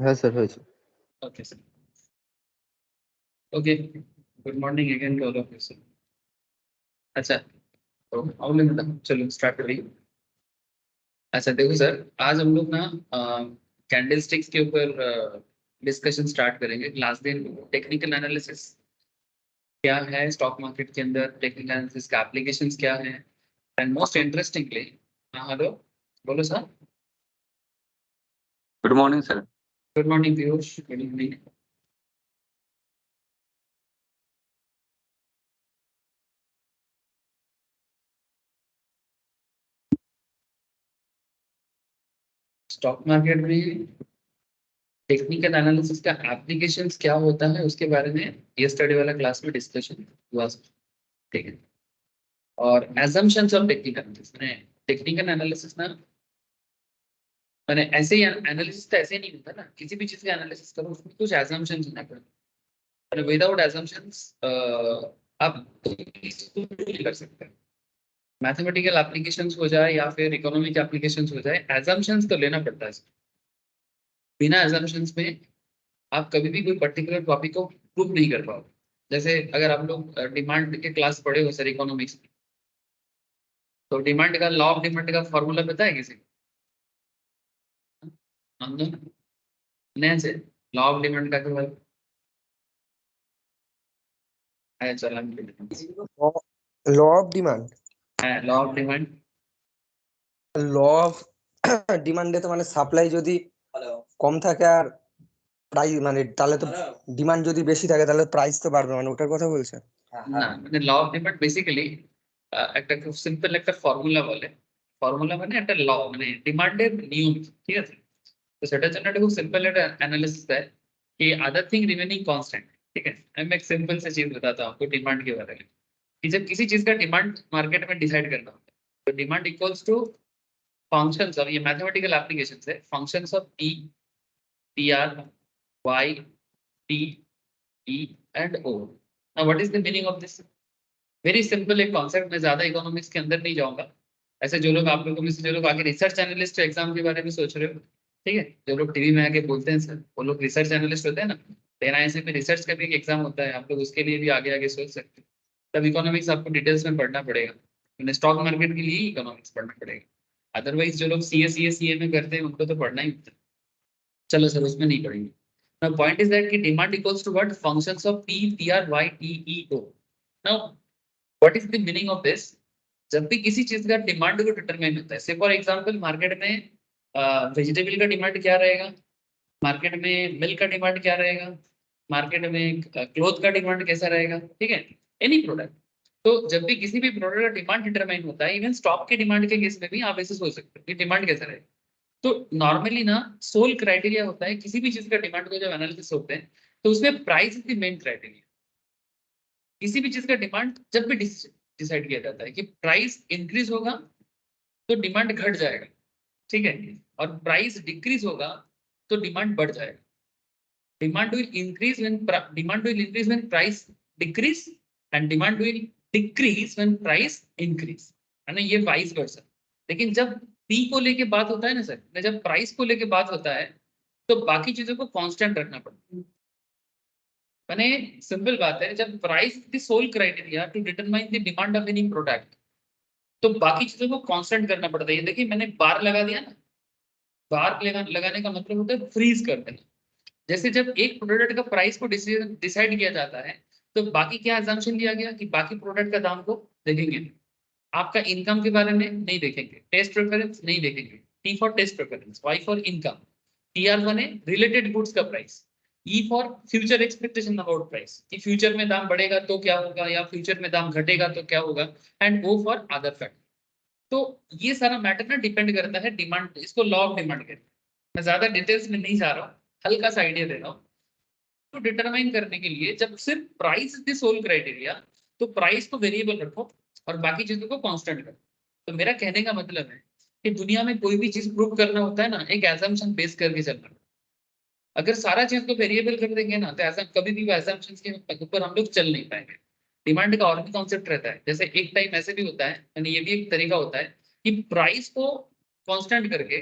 হ্যাঁ স্যার হয়েছে। Okay, sir. Okay. Good morning again to all of you, sir. अच्छा, तो आओ चलो स्टार्ट करिए। अच्छा देखो सर, आज हम लोग ना कैंडल स्टिक्स के ऊपर डिस्कशन स्टार्ट करेंगे। लास्ट दिन टेक्निकल एनालिसिस क्या है स्टॉक मार्केट के अंदर, टेक्निकल एनालिसिस का एप्लीकेशंस क्या है, एंड मोस्ट इंटरेस्टिंगली, हेलो बोलो sir. Good morning sir. Good morning Piyush, good evening. Stock market में टेक्निकल एनालिसिस का एप्लीकेशंस क्या होता है उसके बारे में यस्टरडे वाला क्लास में डिस्कशन हुआ, ठीक है। और एजम्पशंस ऑफ टेक्निकल एनालिसिस, मैंने टेक्निकल एनालिसिस ना, मैंने ऐसे ही एनालिसिस तो ऐसे नहीं होता ना, किसी भी चीज का एनालिसिस करो उसमें कुछ एजम्पशंस होना पड़ता है। विदाउट एजम्पशंस आप इसको नहीं कर सकते। मैथमेटिकल एप्लीकेशंस हो जाए या फिर इकोनॉमिक एप्लीकेशंस हो जाए, एजम्पशंस तो लेना पड़ता है। बिना एजम्पशंस में आप कभी भी कोई पर्टिकुलर टॉपिक को प्रूव नहीं कर पाओगे। जैसे अगर आप लोग डिमांड के क्लास पढ़े हो सर इकोनॉमिक्स में, तो डिमांड का लॉ ऑफ डिमांड का फॉर्मूला पता है किसी को? नहीं से लॉ ऑफ डिमांड का क्या है? चल law of demand, law of demand law of ডিমান্ডে তো মানে সাপ্লাই যদি কম থাকে আর প্রাইস মানে তাহলে তো ডিমান্ড যদি বেশি থাকে তাহলে প্রাইস তো বাড়বে, মানে ওটার কথা বলছে। না, মানে ল অফ ডিমান্ড বেসিক্যালি একটা খুব সিম্পল একটা ফর্মুলা বলে। ফর্মুলা মানে একটা ল, মানে ডিমান্ডের নিয়ম, ঠিক আছে। तो সেটার জন্য একটা খুব सिंपल একটা एनालिसिस है कि अदर थिंग रिमेनिंग कांस्टेंट, ठीक है। मैं एक सिंपल सी चीज बताता हूँ आपको डिमांड के बारे में, कि जब किसी चीज का डिमांड मार्केट में डिसाइड करना होता है तो demand equals to functions of, ये मैथमेटिकल एप्लीकेशंस है, functions of T, T R, Y, T, E and O. Now what is the meaning of this? Very simple एक कॉन्सेप्ट, मैं ज्यादा इकोनॉमिक्स के अंदर नहीं जाऊंगा। ऐसे जो लोग आप लोगों में से जो लोग आगे रिसर्च एनालिस्ट एग्जाम के बारे में सोच रहे हो, ठीक है, जो लोग टीवी में आके बोलते हैं सर, वो लोग रिसर्च एनालिस्ट होते हैं ना। एनआईएसएम में रिसर्च का भी एक एग्जाम होता है, आप लोग उसके लिए भी आगे आगे सोच सकते हो। तब इकोनॉमिक्स आपको डिटेल्स में पढ़ना पड़ेगा, मैंने स्टॉक मार्केट के लिए ही इकोनॉमिक्स पढ़ना पड़ेगा। अदरवाइज जो लोग सीए में करते हैं उनको तो पढ़ना ही होता है। चलो सर उसमें नहीं पढ़ेंगे। Now point is that कि demand equals to what? Functions of P, PR, Y, T, E, O. Now what is the meaning of this? जब भी किसी चीज का डिमांड को डिटरमाइन होता है, से फॉर एग्जांपल मार्केट में वेजिटेबल का डिमांड क्या रहेगा, मार्केट में मिल्क का डिमांड क्या रहेगा, मार्केट में क्लोथ का डिमांड कैसा रहेगा, ठीक है, एनी प्रोडक्ट। तो जब भी किसी भी प्रोडक्ट का डिमांड डिटरमाइन होता है, इवन स्टॉक के डिमांड के केस में भी आप ऐसे सोच सकते हो कि डिमांड कैसा रहेगा। तो नॉर्मली ना सोल क्राइटेरिया होता है किसी भी चीज का डिमांड को जब एनालिसिस होते हैं तो उसमें price is the main criteria. किसी भी चीज का डिमांड जब भी डिसाइड किया जाता है कि प्राइस इंक्रीज होगा तो डिमांड घट जाएगा, ठीक है, और प्राइस डिक्रीज होगा तो डिमांड बढ़ जाएगा। Demand will increase when price decrease and demand will decrease when price increase, है ना, ये वाइस वर्सा। लेकिन जब पी को लेके बात होता है ना सर, जब प्राइस को लेके बात होता है तो बाकी चीजों को कांस्टेंट रखना पड़ता है। मैंने सिंपल बात है, जब price the sole criteria to determine the demand of any product, तो बाकी चीजों को कांस्टेंट करना पड़ता है। ये देखिए मैंने बार लगा दिया ना, बार लगाने का मतलब होता है फ्रीज कर देना। जैसे जब एक प्रोडक्ट का प्राइस को डिसाइड किया जाता है तो बाकी क्या अजम्पशन लिया गया कि बाकी प्रोडक्ट का दाम को देखेंगे, आपका इनकम के बारे में नहीं देखेंगे, टेस्ट प्रेफरेंस नहीं देखेंगे, T for test preference, Y for income, T R बने रिलेटेड गुड्स का price, E for future expectation about price, कि फ्यूचर में दाम बढ़ेगा तो क्या होगा या फ्यूचर में दाम घटेगा तो क्या होगा, and O for other factor. तो ये सारा मैटर ना डिपेंड करता है डिमांड, इसको लॉ ऑफ डिमांड कहते हैं। मैं ज्यादा डिटेल्स में नहीं जा रहा हूँ, हल्का सा आइडिया दे रहा हूँ। तो डिटरमाइन करने के लिए जब सिर्फ price is the sole criteria, तो प्राइस को वेरिएबल रखो और बाकी चीजों को कांस्टेंट करो। तो मेरा कहने का मतलब है कि दुनिया में कोई भी चीज प्रूव करना होता है ना, एक एजम्पशन बेस करके चलना। अगर सारा चीज को वेरिएबल कर देंगे ना तो ऐसा कभी भी एजम्पशंस के ऊपर हम लोग चल नहीं पाएंगे। डिमांड का और भी कॉन्सेप्ट रहता है, जैसे एक टाइम ऐसे भी होता है, यानी ये भी एक तरीका होता है कि प्राइस को कांस्टेंट करके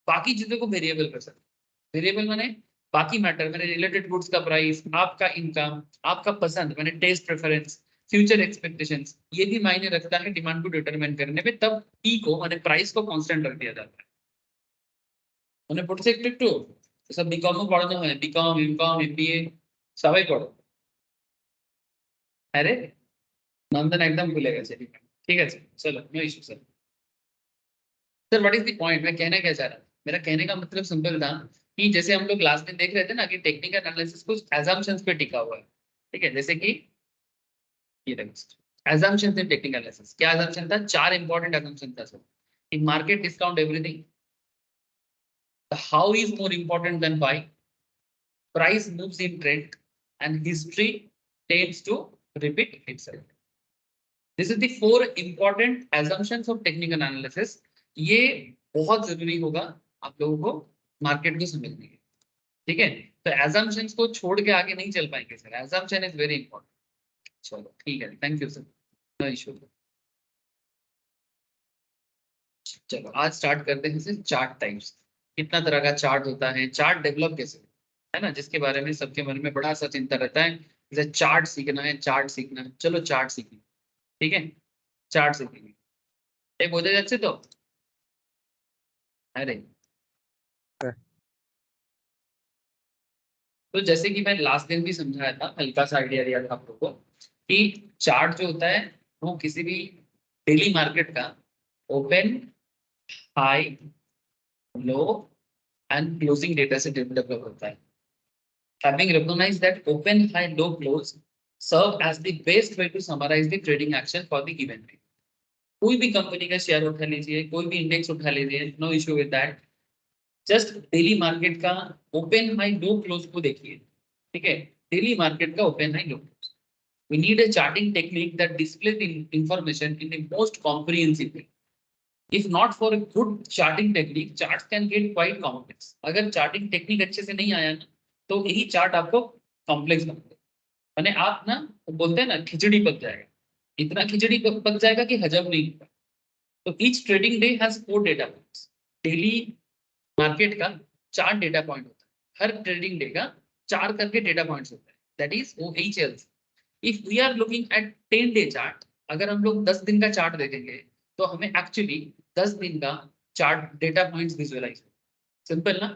बाकी चीजों को वेरिएबल कर सकते हैं। वेरिएबल माने बाकी मैटर, मैंने रिलेटेड गुड्स का प्राइस, आपका इनकम, आपका पसंद मैंने टेस्ट प्रेफरेंस, फ्यूचर एक्सपेक्टेशंस, ये भी मायने रखता है डिमांड को डिटरमाइन करने में। तब पी को माने प्राइस को कांस्टेंट रख दिया जाता है। মানে পড়ছে একটু একটু সব বিকমও পড়ানো হয়, বিকম এমকম এমবিএ সবাই পড়ো। আরে নন্দন একদম ভুলে গেছে। ঠিক আছে चलो no issue sir. Sir what is the point, मैं कहना क्या चाह रहा, मेरा कहने का मतलब सिंपल था कि जैसे हम लोग लास्ट में देख रहे थे ना कि टेक्निकल एनालिसिस कुछ assumptions पे टिका हुआ है। ठीक है, जैसे कि ये देखो assumptions इन टेक्निकल एनालिसिस, क्या assumption था, चार इंपॉर्टेंट assumption था सर। कि market discount everything, the how is more important than why, price moves in trend, and history tends to repeat itself. This is the four important assumptions of technical analysis. ये बहुत जरूरी होगा आप लोगों को market को समझने के लिए। ठीक है, तो assumptions को छोड़ के आगे नहीं चल पाएंगे sir, assumption is very important। चलो ठीक है, thank you sir, no issue. चलो आज स्टार्ट करते हैं सर चार्ट टाइप्स। कितना तरह का चार्ट होता है, चार्ट डेवलप कैसे होता है ना, जिसके बारे में सबके मन में बड़ा सा चिंता रहता है। जैसे चार्ट सीखना है, चार्ट सीखना है, चलो चार्ट सीखें। ठीक है, चार्ट सीखेंगे। एक বোঝা যাচ্ছে तो अरे तो जैसे कि मैं लास्ट दिन भी समझाया था, हल्का सा आइडिया दिया था आप लोगों को कि चार्ट जो होता है वो किसी भी डेली मार्केट का open, high, low and closing data से डेवलप होता है। Having recognized that open, high, low close serve as the best way to summarize the trading action for the given day. कोई भी कंपनी का share उठा लीजिए, कोई भी इंडेक्स उठा लीजिए, no issue with that. Just daily market का ओपन, हाई, लो क्लोज को देखिए। ठीक है, डेली मार्केट का open, high, low close. We need a charting technique that displays the information in the most comprehensive way. If not for a good charting technique, charts can get quite complex. अगर charting technique अच्छे से नहीं आया ना, तो यही chart आपको complex बनता है। माने आप ना बोलते हैं ना खिचड़ी पक जाएगा, इतना खिचड़ी पक जाएगा कि हजम नहीं होगा। तो each trading day has 4 data points. Daily market का 4 डेटा पॉइंट होता है, हर ट्रेडिंग डे का 4 करके डेटा पॉइंट्स होता है, दैट इज वो HLs. If we are looking at 10 day chart, अगर हम लोग 10 दिन का चार्ट देखेंगे तो हमें एक्चुअली 10 दिन का चार्ट डेटा पॉइंट्स विजुअलाइज हो। सिंपल ना,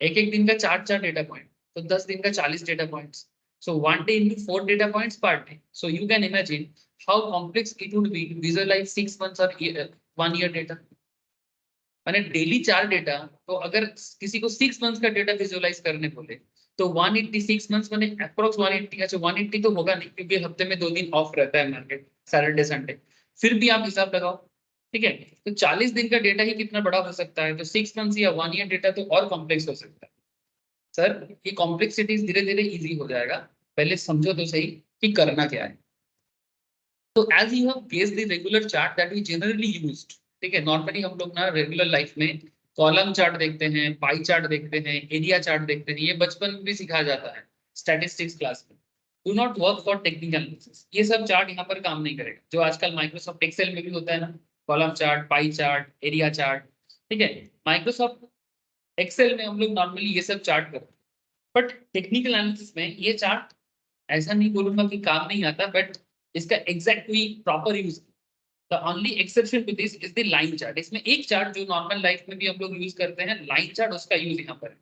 एक एक दिन का 4 डेटा पॉइंट, तो 10 दिन का 40 data points. So 1 day into 4 data points per day. So you can imagine how complex it would be to visualize 6 months or 1 year data. मैंने डेली 4 डेटा, तो अगर किसी को 6 मंथ्स का डेटा विजुअलाइज करने बोले तो 186 मंथ्स मैंने अप्रोक्स 180, अच्छा 180 तो होगा नहीं क्योंकि हफ्ते में 2 दिन ऑफ रहता है मार्केट, सैटरडे संडे, फिर भी आप हिसाब लगाओ। ठीक है, तो 40 दिन का डेटा ही कितना बड़ा हो सकता है, तो 6 मंथ्स या 1 ईयर डेटा तो और कॉम्प्लेक्स हो सकता है। सर ये कॉम्प्लेक्सिटीज धीरे धीरे इजी हो जाएगा, पहले समझो तो सही कि करना क्या है। तो as you have guessed the regular chart that we generally used, ठीक है, नॉर्मली हम लोग ना रेगुलर लाइफ में कॉलम चार्ट देखते हैं, पाई चार्ट देखते हैं, एरिया चार्ट देखते हैं, ये बचपन में भी सिखाया जाता है स्टैटिस्टिक्स क्लास में। Do not work for technical analysis, ये सब चार्ट यहाँ पर काम नहीं करेगा, जो आजकल माइक्रोसॉफ्ट एक्सेल में भी होता है ना, column chart, pie chart, area chart. ठीक है, माइक्रोसॉफ्ट एक्सेल में हम लोग नॉर्मली ये सब चार्ट करते हैं, बट टेक्निकल एनालिसिस में ये चार्ट ऐसा नहीं बोलूंगा कि काम नहीं आता, बट इसका exactly proper use. The only exception to this is the line chart. इसमें एक चार्ट जो नॉर्मल लाइफ में भी हम लोग यूज करते हैं, लाइन चार्ट, उसका यूज यहाँ पर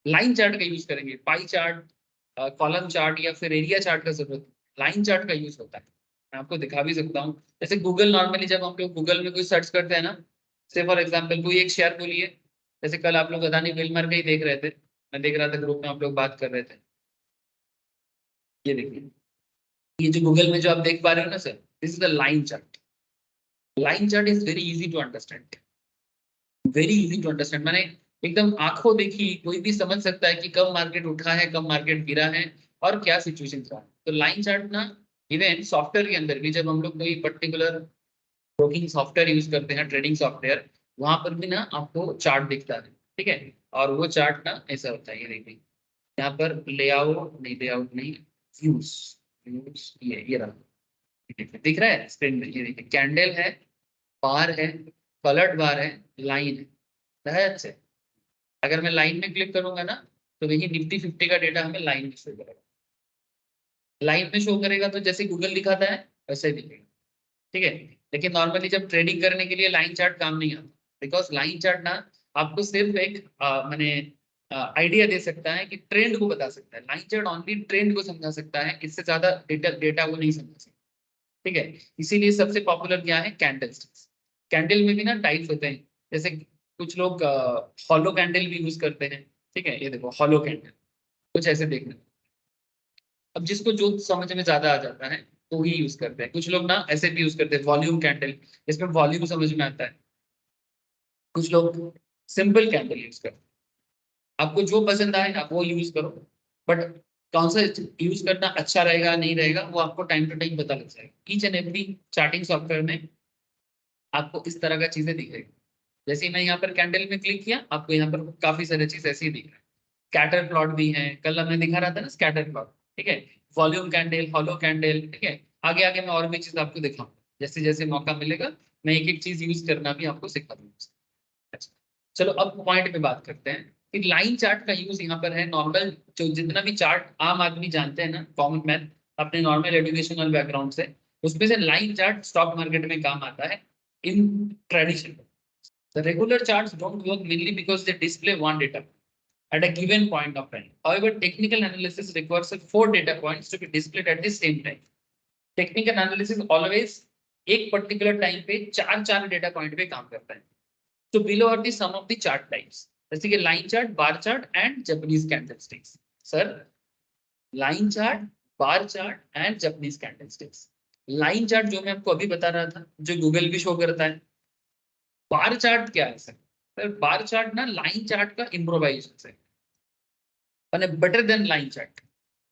लाइन चार्ट का यूज करेंगे। पाई चार्ट, कॉलम चार्ट या फिर एरिया चार्ट का जरूरत, लाइन चार्ट का यूज होता है। मैं आपको दिखा भी सकता हूँ, जैसे गूगल नॉर्मली जब हम लोग गूगल में कोई सर्च करते हैं ना, से फॉर एग्जाम्पल कोई एक शेयर को लिए, जैसे कल आप लोग अदानी विल्मर का ही देख रहे थे, मैं देख रहा था ग्रुप में आप लोग बात कर रहे थे, ये देखिए, ये जो गूगल में जो आप देख पा रहे हो ना sir, this is the line chart. Line chart is very easy to understand, very easy to understand. मैंने एकदम आंखों देखी, कोई भी समझ सकता है कि कब मार्केट उठा है, कब मार्केट गिरा है और क्या सिचुएशन रहा है। तो लाइन चार्ट ना इवन सॉफ्टवेयर के अंदर भी, जब हम लोग कोई पर्टिकुलर ब्रोकिंग सॉफ्टवेयर यूज करते हैं, ट्रेडिंग सॉफ्टवेयर, वहां पर भी ना आपको चार्ट दिखता है। ठीक है, और वो चार्ट ना ऐसा होता है, ये देखिए यहाँ पर लेआउट नहीं, लेआउट नहीं, व्यूज, व्यूज, ये रहा, दिख रहा है स्क्रीन में, ये देखिए कैंडल है, बार है, कलर्ड बार है, लाइन है, है अच्छे। अगर मैं लाइन में क्लिक करूंगा ना तो वही निफ्टी 50 का डेटा हमें लाइन में शो करेगा। लाइन में शो करेगा तो जैसे गूगल दिखाता है वैसे ही दिखेगा, ठीक है। लेकिन नॉर्मली जब ट्रेडिंग करने के लिए लाइन चार्ट काम नहीं आता, बिकॉज लाइन चार्ट ना आपको सिर्फ एक माने आइडिया दे सकता है कि ट्रेंड को बता सकता है। लाइन चार्ट ओनली ट्रेंड को समझा सकता है, इससे ज्यादा डेटा को नहीं समझा सकता, ठीक है। इसीलिए सबसे पॉपुलर क्या है, कैंडल स्टिक्स। कैंडल में भी ना टाइप्स होते हैं, जैसे कुछ लोग हॉलो कैंडल भी यूज करते हैं, ठीक है। ये देखो हॉलो कैंडल, कुछ ऐसे देखना। अब जिसको जो समझ में ज्यादा आ जाता है तो ही यूज करते हैं। कुछ लोग ना ऐसे भी यूज करते हैं वॉल्यूम कैंडल, इसमें वॉल्यूम समझ में आता है। कुछ लोग सिंपल कैंडल यूज करते हैं। आपको जो पसंद आए आप वो यूज करो, बट कौन सा यूज करना अच्छा रहेगा नहीं रहेगा वो आपको टाइम टू टाइम पता लग जाएगा। Each and every charting software में आपको इस तरह का चीजें दिखेगी। जैसे ही मैं यहाँ पर कैंडल में क्लिक किया, आपको यहाँ पर काफी सारी चीज ऐसी ही दिख रहा है। स्कैटर प्लॉट भी है, कल हमने दिखा रहा था ना स्कैटर प्लॉट, ठीक है। वॉल्यूम कैंडल, हॉलो कैंडल, ठीक है। आगे आगे मैं और भी चीज आपको दिखाऊंगा, जैसे जैसे मौका मिलेगा मैं एक एक चीज यूज करना भी आपको सिखा दूंगा। अच्छा, चलो अब पॉइंट पे बात करते हैं कि लाइन चार्ट का यूज यहाँ पर है। नॉर्मल जो जितना भी चार्ट आम आदमी जानते हैं ना, कॉमन मैन अपने नॉर्मल एजुकेशनल बैकग्राउंड से, उसमें से लाइन चार्ट स्टॉक मार्केट में काम आता है इन tradition. The regular charts don't work mainly because they display one data at a given point of time. However, technical analysis requires 4 data points to be displayed at the same time. Technical analysis always एक particular time पे चार data point पे काम करता है। So below are the some of the chart types, जैसे कि line chart, bar chart and Japanese candlesticks. Sir, line chart, bar chart and Japanese candlesticks. Line chart जो मैं आपको अभी बता रहा था, जो गूगल भी शो करता है। बार चार्ट क्या है सर, बार चार्ट ना लाइन चार्ट का इम्प्रोवाइजेशन है, मैंने better than line chart.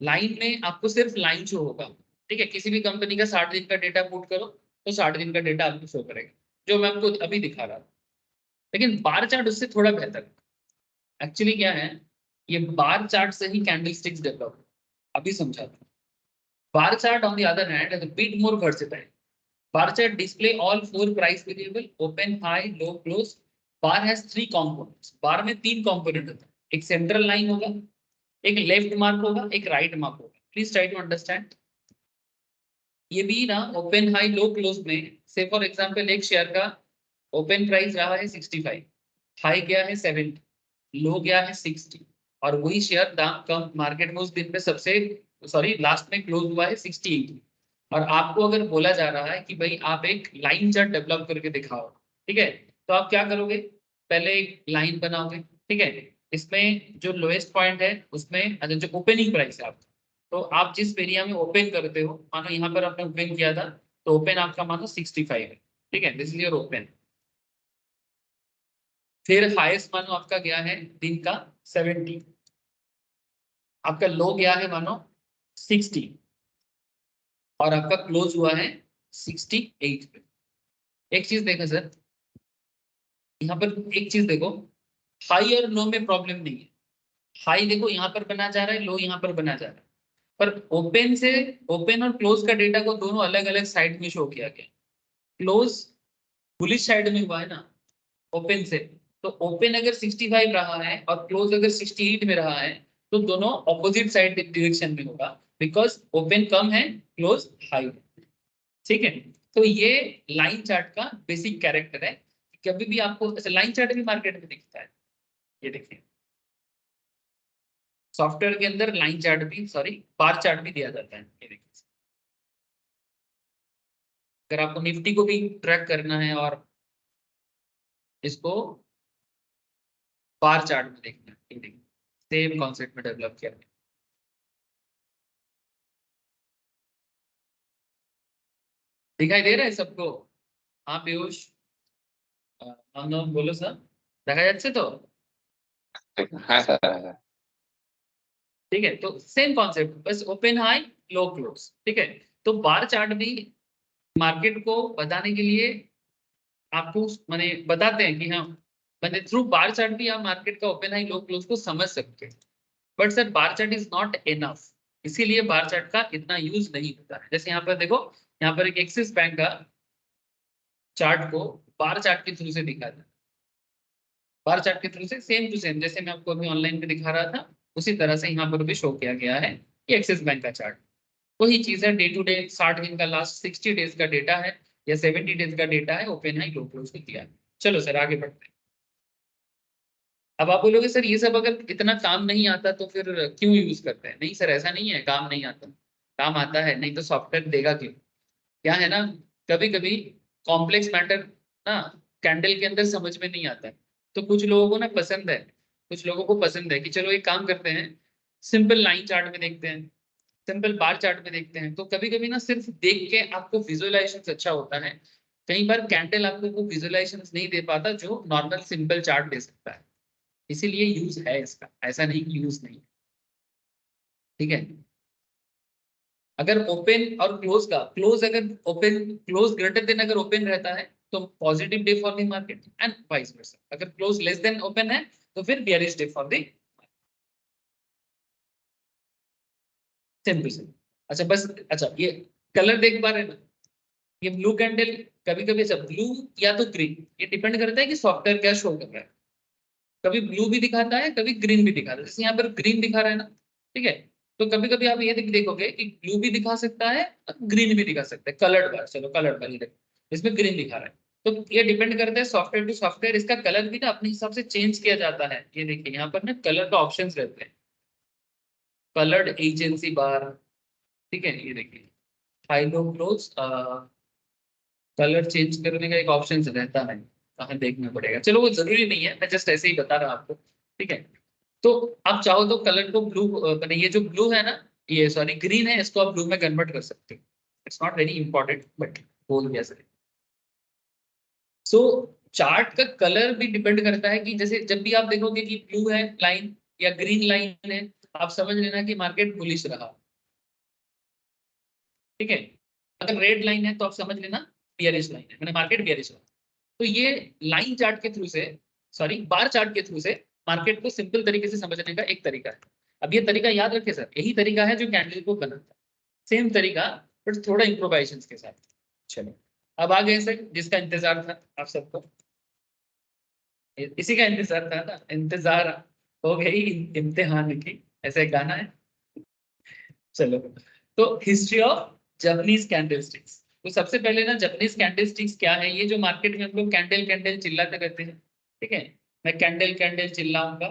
Line में आपको सिर्फ लाइन शो होगा, ठीक है। किसी भी कंपनी का 60 दिन का डेटा पुट करो तो 60 दिन का डेटा आपको शो करेगा, जो मैं आपको अभी दिखा रहा था। लेकिन बार चार्ट उससे थोड़ा बेहतर है। एक्चुअली क्या है, ये बार चार्ट से ही कैंडल स्टिक्स डेवलप, अभी समझा था। Bar chart on the other hand is a bit more versatile. Bar chart display all 4 price variable, open, high, low, close. Bar has 3 components. Bar में 3 कंपोनेंट होता है, एक सेंट्रल लाइन होगा, एक left mark होगा, एक राइट मार्क होगा। Please try to understand. ये भी ना ओपन, हाई, लो, क्लोज में से फॉर एग्जांपल एक शेयर का ओपन प्राइस रहा है 65, हाई गया है 70, लो गया है 60, और वही शेयर दाम कम मार्केट में उस दिन पे सबसे लास्ट में क्लोज हुआ है 68। और आपको अगर बोला जा रहा है कि भाई आप एक लाइन चार्ट डेवलप करके दिखाओ, ठीक है, तो आप क्या करोगे, पहले एक लाइन बनाओगे, ठीक है। इसमें जो लोएस्ट पॉइंट है उसमें अच्छा जो ओपनिंग प्राइस है आपका, तो आप जिस एरिया में ओपन करते हो, मानो यहाँ पर आपने ओपन किया था तो ओपन आपका मानो 65 है, ठीक है, दिस इज योर ओपन। फिर हाईएस्ट मानो आपका गया है दिन का 70, आपका लो गया है मानो 60, और आपका क्लोज हुआ है 68 पे। एक चीज देखो सर, यहाँ पर एक चीज देखो, हाई और लो में प्रॉब्लम नहीं है। हाई देखो यहाँ पर बना जा रहा है, लो यहाँ पर बना जा रहा है, पर ओपन से ओपन और क्लोज का डेटा को दोनों अलग अलग साइड में शो किया गया। क्लोज बुलिश साइड में हुआ है ना ओपन से, तो ओपन अगर 65 रहा है और क्लोज अगर 68 में रहा है तो दोनों ऑपोजिट साइड डायरेक्शन में होगा, बिकॉज ओपन कम है, क्लोज हाई है, ठीक है। तो ये लाइन चार्ट का बेसिक कैरेक्टर है। कभी भी आपको लाइन चार्ट भी मार्केट में दिखता है, ये देखिए सॉफ्टवेयर के अंदर लाइन चार्ट भी बार चार्ट भी दिया जाता है, ये देखिए। अगर आपको निफ्टी को भी ट्रैक करना है और इसको बार चार्ट में देखना है, ये देखिए सेम कॉन्सेप्ट में डेवलप किया गया। दिखाई दे रहा है सबको? हाँ पीयूष, हम लोग बोलो सर, দেখা যাচ্ছে तो? हाँ सर, हाँ सर। ठीक है, तो सेम कॉन्सेप्ट, बस ओपन, हाई, लो, क्लोज, ठीक है। तो बार चार्ट भी मार्केट को बताने के लिए आपको माने बताते हैं कि हाँ, मैंने थ्रू बार चार्ट भी आप मार्केट का ओपन, हाई, लो, क्लोज को समझ सकते हैं। But sir bar chart is not enough, इसीलिए बार चार्ट का इतना यूज नहीं होता है। जैसे यहाँ पर देखो, यहाँ पर एक एक्सिस बैंक का चार्ट को बार चार्ट के थ्रू से दिखा था। बार चार्ट के थ्रू से सेम टू सेम जैसे मैं आपको अभी ऑनलाइन पे दिखा रहा था उसी तरह से यहाँ पर भी शो किया गया है। ये एक्सिस बैंक का चार्ट वही चीज है, डे टू डे 60 दिन का लास्ट 60 डेज का डेटा है या 70 डेज का डेटा है, ओपन हाई लो क्लोज को दिया है। चलो सर आगे बढ़ते हैं। अब आप बोलोगे सर ये सब अगर इतना काम नहीं आता तो फिर क्यों यूज करते हैं? नहीं सर ऐसा नहीं है काम नहीं आता, काम आता है, नहीं तो सॉफ्टवेयर देगा क्यों? क्या है ना, कभी कभी कॉम्प्लेक्स मैटर ना कैंडल के अंदर समझ में नहीं आता है, तो कुछ लोगों को ना पसंद है, कुछ लोगों को पसंद है कि चलो एक काम करते हैं, सिंपल लाइन चार्ट में देखते हैं, सिंपल बार चार्ट में देखते हैं। तो कभी कभी ना सिर्फ देख के आपको विजुअलाइजेशन अच्छा होता है, कई बार कैंडल आपको वो विजुअलाइजेशन नहीं दे पाता जो नॉर्मल सिंपल चार्ट दे सकता है, इसीलिए यूज है इसका, ऐसा नहीं कि यूज नहीं। ठीक है, अगर ओपन और क्लोज का, क्लोज अगर ओपन क्लोज ग्रेटर देन अगर ओपन रहता है तो positive day for the market and vice versa, अगर क्लोज लेस देन ओपन है तो फिर bearish day for the simple. अच्छा बस, अच्छा ये कलर देख पा रहे हैं ना, ये ब्लू कैंडल कभी कभी, अच्छा ब्लू या तो ग्रीन, ये डिपेंड करता है कि सॉफ्टवेयर क्या शो कर रहा है, कभी ब्लू भी दिखाता है कभी ग्रीन भी दिखाता है, जैसे यहाँ पर ग्रीन दिखा रहा है ना, ठीक है, तो कभी कभी आप ये देखोगे कि ब्लू भी दिखा सकता है ग्रीन भी दिखा सकता है, कलर्ड बार, चलो कलर्ड बार ये देखो, इसमें ग्रीन दिखा रहा है। तो ये डिपेंड करता है सॉफ्टवेयर टू सॉफ्टवेयर, इसका कलर भी ना अपने हिसाब से चेंज किया जाता है। ये देखिए यहाँ पर ना कलर का ऑप्शंस रहते हैं, कलर्ड एजेंसी बार, ठीक है, ये देखिए high low close colour change करने का एक ऑप्शन रहता है, कहाँ देखना पड़ेगा, चलो वो जरूरी नहीं है, मैं जस्ट ऐसे ही बता रहा हूँ आपको। ठीक है, तो आप चाहो तो कलर को ब्लू, ये जो ब्लू है ना, ये सॉरी ग्रीन है, इसको आप ब्लू में कन्वर्ट कर सकते हो, it's not very important but बोल दिया सर। सो चार्ट का कलर भी डिपेंड करता है कि जैसे जब भी आप देखोगे कि ब्लू है लाइन या ग्रीन लाइन है, आप समझ लेना कि मार्केट बुलिश रहा। ठीक है, अगर रेड लाइन है तो आप समझ लेना बियरिश लाइन है, मैंने मार्केट बियरिश रहा। तो ये लाइन चार्ट के थ्रू से, सॉरी बार चार्ट के थ्रू से मार्केट को सिंपल तरीके से समझने का एक तरीका है। अब ये तरीका याद रखे सर, यही तरीका है जो कैंडल को बनाता है, सेम तरीका बट थोड़ा इम्प्रोवाइजेशन के साथ। चलो अब आ गए सर, जिसका इंतजार था आप सबको, इसी का इंतजार था ना, इंतजार हो गई इम्तिहान की, ऐसा एक गाना है। चलो, तो हिस्ट्री ऑफ जापानीज कैंडलस्टिक्स। तो सबसे पहले ना जापानीज कैंडलस्टिक्स क्या है, ये जो मार्केट में हम लोग कैंडल कैंडल चिल्लाते रहते हैं, ठीक है, मैं कैंडल कैंडल चिल्लाऊंगा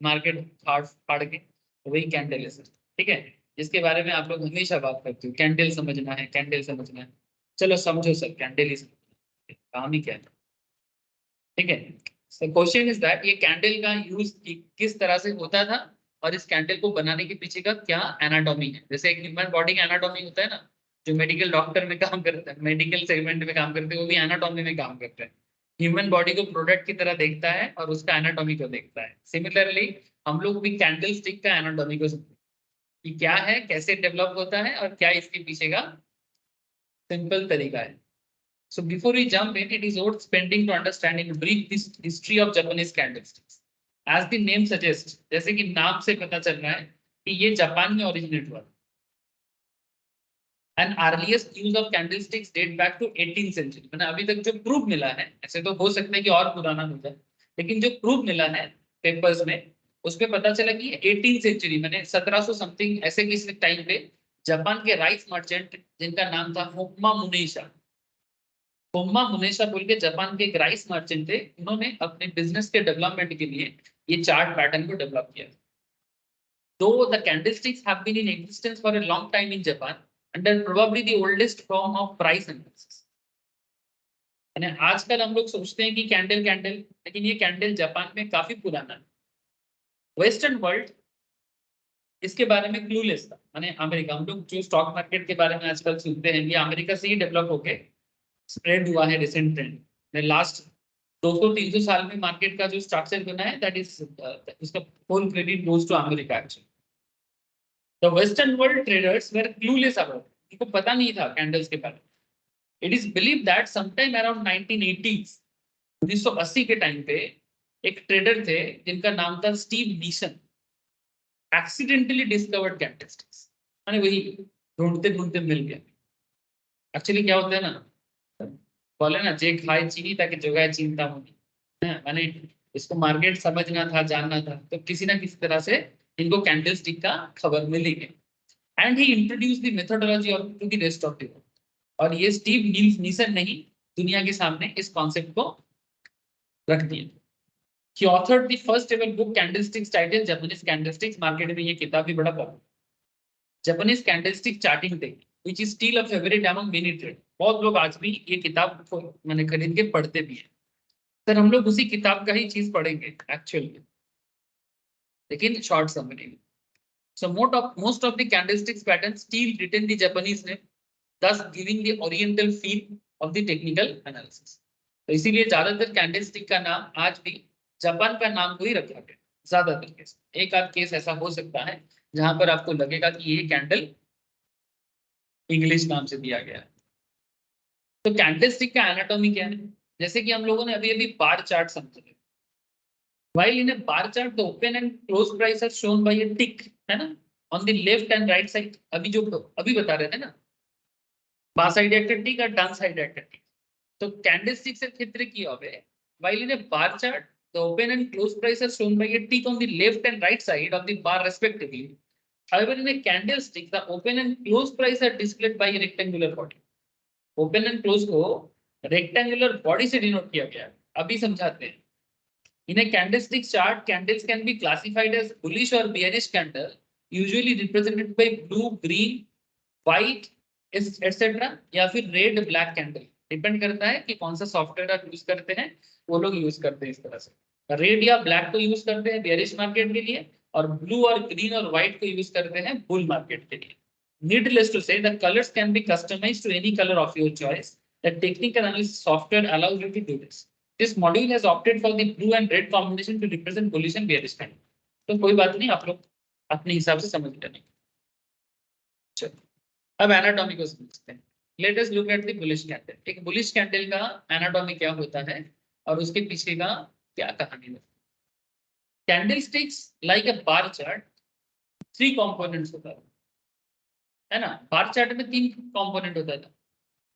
मार्केट फाड़ फाड़ के, तो वही कैंडल है सर। ठीक है, जिसके बारे में आप लोग हमेशा बात करते हो, कैंडल समझना है, कैंडल समझना है। चलो समझो सर, कैंडल ही समझना है, काम ही क्या है। ठीक है, क्वेश्चन इज दैट ये कैंडल का यूज किस तरह से होता था और इस कैंडल को बनाने के पीछे का क्या एनाटॉमी है। जैसे एक ह्यूमन बॉडी का एनाटॉमी होता है ना, जो मेडिकल डॉक्टर में काम करता है, मेडिकल सेगमेंट में काम करते हैं, वो भी एनाटॉमी में काम करते हैं, ह्यूमन बॉडी को प्रोडक्ट की तरह देखता है और उसका एनाटॉमी को देखता है। सिमिलरली हम लोग भी कैंडल स्टिक का एनाटॉमी को समझते हैं कि क्या है, कैसे डेवलप होता है और क्या इसके पीछे का सिंपल तरीका है। So before we jump in, it is worth spending to understand in brief this history of Japanese candlesticks. As the name suggests, जैसे कि नाम से पता चल रहा है कि ये जापान में ओरिजिनेट हुआ। And earliest use of candlesticks date back to 18th century। मैंने अभी तक जो प्रूफ मिला है, ऐसे तो हो सकता है कि और पुराना हो जाए, लेकिन जो प्रूफ मिला है पेपर्स में, उसमें पता चला कि 18th सेंचुरी मैंने 1700 समथिंग ऐसे किसी टाइम पे जापान के राइस मर्चेंट जिनका नाम था होम्मा मुनेशा, होम्मा मुनेशा बोल के जापान के एक राइस मर्चेंट थे, उन्होंने अपने बिजनेस के डेवलपमेंट के लिए ये चार्ट पैटर्न को डेवलप किया। Though the candlesticks have been in existence for a long time in Japan and are probably the oldest form of price analysis। यानी आजकल हम लोग सोचते हैं कि कैंडल कैंडल, लेकिन ये कैंडल जापान में काफी पुराना है। वेस्टर्न वर्ल्ड इसके बारे में क्लूलेस था, माने अमेरिका, हम लोग जो स्टॉक मार्केट के बारे में आजकल सुनते हैं ये अमेरिका से ही डेवलप होके स्प्रेड हुआ है रिसेंट ट्रेंड। लास्ट 200-300 साल में मार्केट का जो स्ट्रक्चर बना है, दैट इज उसका whole credit goes to America actually. The western world traders were clueless about, उनको पता नहीं था कैंडल्स के बारे में। It is believe that sometime around 1980s, 1980 के टाइम पे एक ट्रेडर थे जिनका नाम था Steve Neeson, accidentally discovered candlesticks, माने वही ढूंढते ढूंढते मिल गया। एक्चुअली क्या होता है ना, बोले ना जे खाए चीनी ताकि जोगाए चिंता होनी, माने इसको मार्केट समझना था, जानना था, तो किसी ना किसी तरह से इनको कैंडलस्टिक का खबर मिली है। And he introduce the methodology of to the rest of the world. और ये स्टीव नीसन ने ही दुनिया के सामने इस कॉन्सेप्ट को रख दिया। He authored the first ever book Candlesticks titled Japanese Candlesticks। Market में ये किताब भी बड़ा popular. Japanese Candlestick Charting Day which is still a favorite among many traders। बहुत लोग आज भी ये किताब को मैंने खरीद के पढ़ते भी हैं। सर हम लोग उसी किताब का ही चीज पढ़ेंगे एक्चुअली, लेकिन शॉर्ट समरी में। So most of the candlesticks patterns still retain the Japanese name, thus giving the oriental feel of the technical analysis। तो इसीलिए ज्यादातर कैंडलस्टिक का नाम आज भी जापान का नाम को ही रखा गया। ज्यादातर केस, एक आध केस ऐसा हो सकता है जहां पर आपको लगेगा कि ये कैंडल इंग्लिश नाम से दिया गया है। तो कैंडलस्टिक का एनाटॉमी क्या है? जैसे कि हम लोगों ने अभी अभी बार चार्ट समझे। While in a bar chart, the open and close price are shown by a tick, है ना, on the left and right side। अभी बता रहे थे ना, बार साइड একটা tick और ডান সাইড একটা tick। तो कैंडलस्टिक से चित्र की হবে। While in a bar chart, the open and close price are shown by a tick on the left and right side of the bar respectively। However, in a candlestick, the open and close price are displayed by a rectangular body। Open and close को rectangular body से denote किया गया है। अभी समझाते हैं। In a candlestick chart, candles can be classified as bullish or bearish candle, usually represented by blue, green, white, etc. या फिर रेड ब्लैक कैंडल। डिपेंड करता है कि कौन सा सॉफ्टवेयर आप यूज करते हैं, वो लोग यूज करते हैं इस तरह से। रेड या ब्लैक को यूज करते हैं बेरिश मार्केट के लिए, और ब्लू और ग्रीन और व्हाइट को यूज करते हैं बुल मार्केट के लिए। Needless to say, the colors can be customized to any color of your choice। The technical analysis software allows you to do this। This module has opted for the blue and red combination to represent bullish and bearish candle। तो कोई बात नहीं, आप लोग अपने हिसाब से समझ लेंगे। चलो अब एनाटॉमी को समझते हैं। Let us look at the bullish candle. एक बुलिश कैंडल का एनाटॉमी क्या होता है और उसके पीछे का क्या कहानी है। कैंडलस्टिक्स लाइक अ बार चार्ट, 3 कंपोनेंट्स होता है ना। बार चार्ट में 3 कंपोनेंट होता था,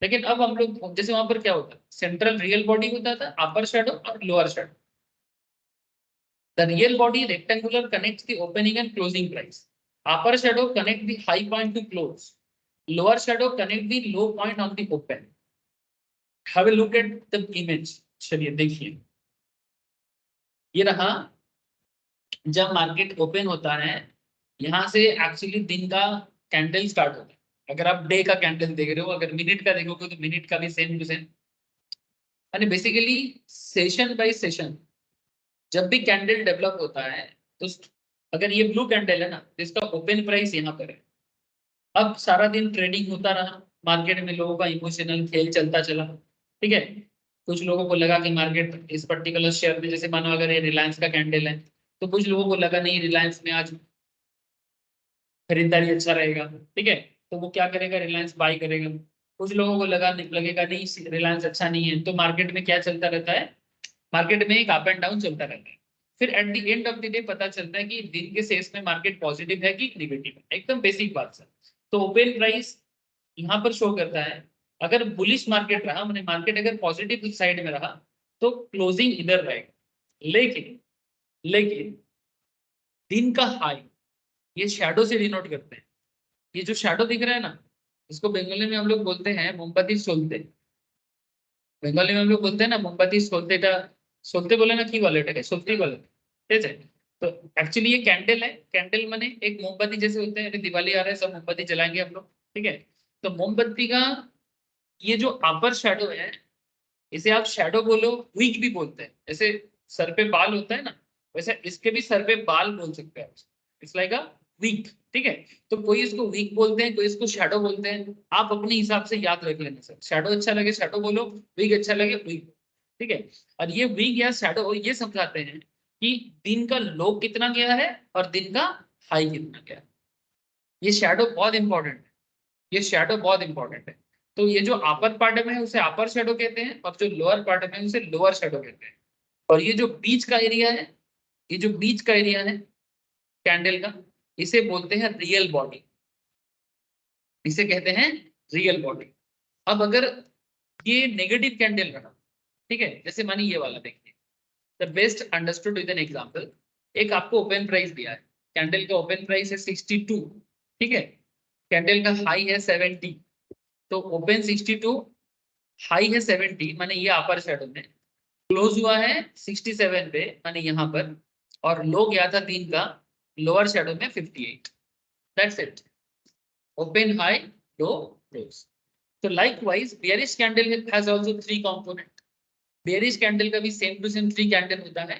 लेकिन अब हम लोग जैसे वहां पर क्या होता है, सेंट्रल रियल बॉडी होता था, अपर शैडो और lower shadow. The real body rectangular connects the opening and closing price. Upper shadow connect the high point two close, lower shadow connect the low point on the open. Have a look at the image. चलिए देखिए, ये रहा जब market open होता है, यहाँ से actually दिन का कैंडल स्टार्ट होता है। अगर आप डे का कैंडल देख रहे हो, अगर मिनट का देखोगे तो मिनट का भी सेम टू सेम। यानी बेसिकली सेशन बाय सेशन जब भी कैंडल डेवलप होता है, तो अगर ये ब्लू कैंडल है ना, तो इसका ओपन प्राइस यहाँ पर है। अब सारा दिन ट्रेडिंग होता रहा मार्केट में, लोगों का इमोशनल खेल चलता चला, ठीक है। कुछ लोगों को लगा कि मार्केट इस पर्टिकुलर शेयर में, जैसे मानो अगर ये रिलायंस का कैंडल है, तो कुछ लोगों को लगा नहीं रिलायंस में आज खरीदारी अच्छा रहेगा, ठीक है, तो वो क्या करेगा, रिलायंस बाई करेगा। कुछ लोगों को लगेगा नहीं रिलायंस अच्छा नहीं है, तो मार्केट में क्या चलता रहता है, मार्केट में एक अप एंड डाउन चलता रहता है। फिर at the end of the day पता चलता है कि दिन के शेष में मार्केट पॉजिटिव है कि निगेटिव है। एकदम बेसिक बात सर। तो ओपन प्राइस यहाँ पर शो करता है। अगर बुलिश मार्केट रहा, मैंने मार्केट अगर पॉजिटिव साइड में रहा, तो क्लोजिंग इधर रहेगा। लेकिन दिन का हाई ये शैडो से डिनोट करते हैं। ये जो शैडो दिख रहा है ना, इसको बंगाली में हम लोग बोलते हैं मोमबत्ती सोलते। बंगाली में हम लोग बोलते हैं ना मोमबत्ती सोलते, सोलते बोले ना की बोले, सोलती बोले, ठीक है। तो एक्चुअली ये कैंडल है। कैंडल माने एक मोमबत्ती जैसे होते हैं। दिवाली आ रहा है, सब मोमबत्ती जलाएंगे हम लोग, ठीक है। तो मोमबत्ती का ये जो अपर शैडो है, इसे आप शैडो बोलो, वीक भी बोलते हैं। जैसे सर पे बाल होता है ना, वैसे इसके भी सर पे बाल बोल सकते हैं। इट्स लाइक अ वीक, ठीक है। तो कोई इसको वीक बोलते हैं, कोई इसको शैडो बोलते हैं। आप अपने हिसाब से याद रख लेना सर। शैडो अच्छा लगे शैडो बोलो, वीक अच्छा लगे वीक, ठीक है। और ये वीक या शैडो ये समझाते हैं कि दिन का लो कितना गया है और दिन का हाई कितना गया है। ये शैडो बहुत इंपॉर्टेंट है। ये शैडो बहुत इंपॉर्टेंट है। तो ये जो अपर पार्ट में है उसे अपर शैडो कहते हैं, और जो लोअर पार्ट में है उसे लोअर शैडो कहते हैं। और ये जो बीच का एरिया है, ये जो बीच का एरिया है कैंडल का, इसे बोलते हैं रियल बॉडी। इसे कहते हैं रियल बॉडी। अब अगर ये नेगेटिव कैंडल रहा, ठीक है, जैसे मानिए ये वाला देखिए, the best understood with an example. एक आपको ओपन प्राइस दिया है, कैंडल का ओपन प्राइस है 62, ठीक है, कैंडल का हाई है 70, तो ओपन 62, हाई है 70, माने ये अपर शैडो में, क्लोज हुआ है 67 पे माने यहाँ पर, और लो गया था दिन का लोअर शैडो में 58। That's it, open high low close. तो likewise bearish candle has also 3 component. Bearish candle का भी सेम टू सेम 3 कैंडल होता है।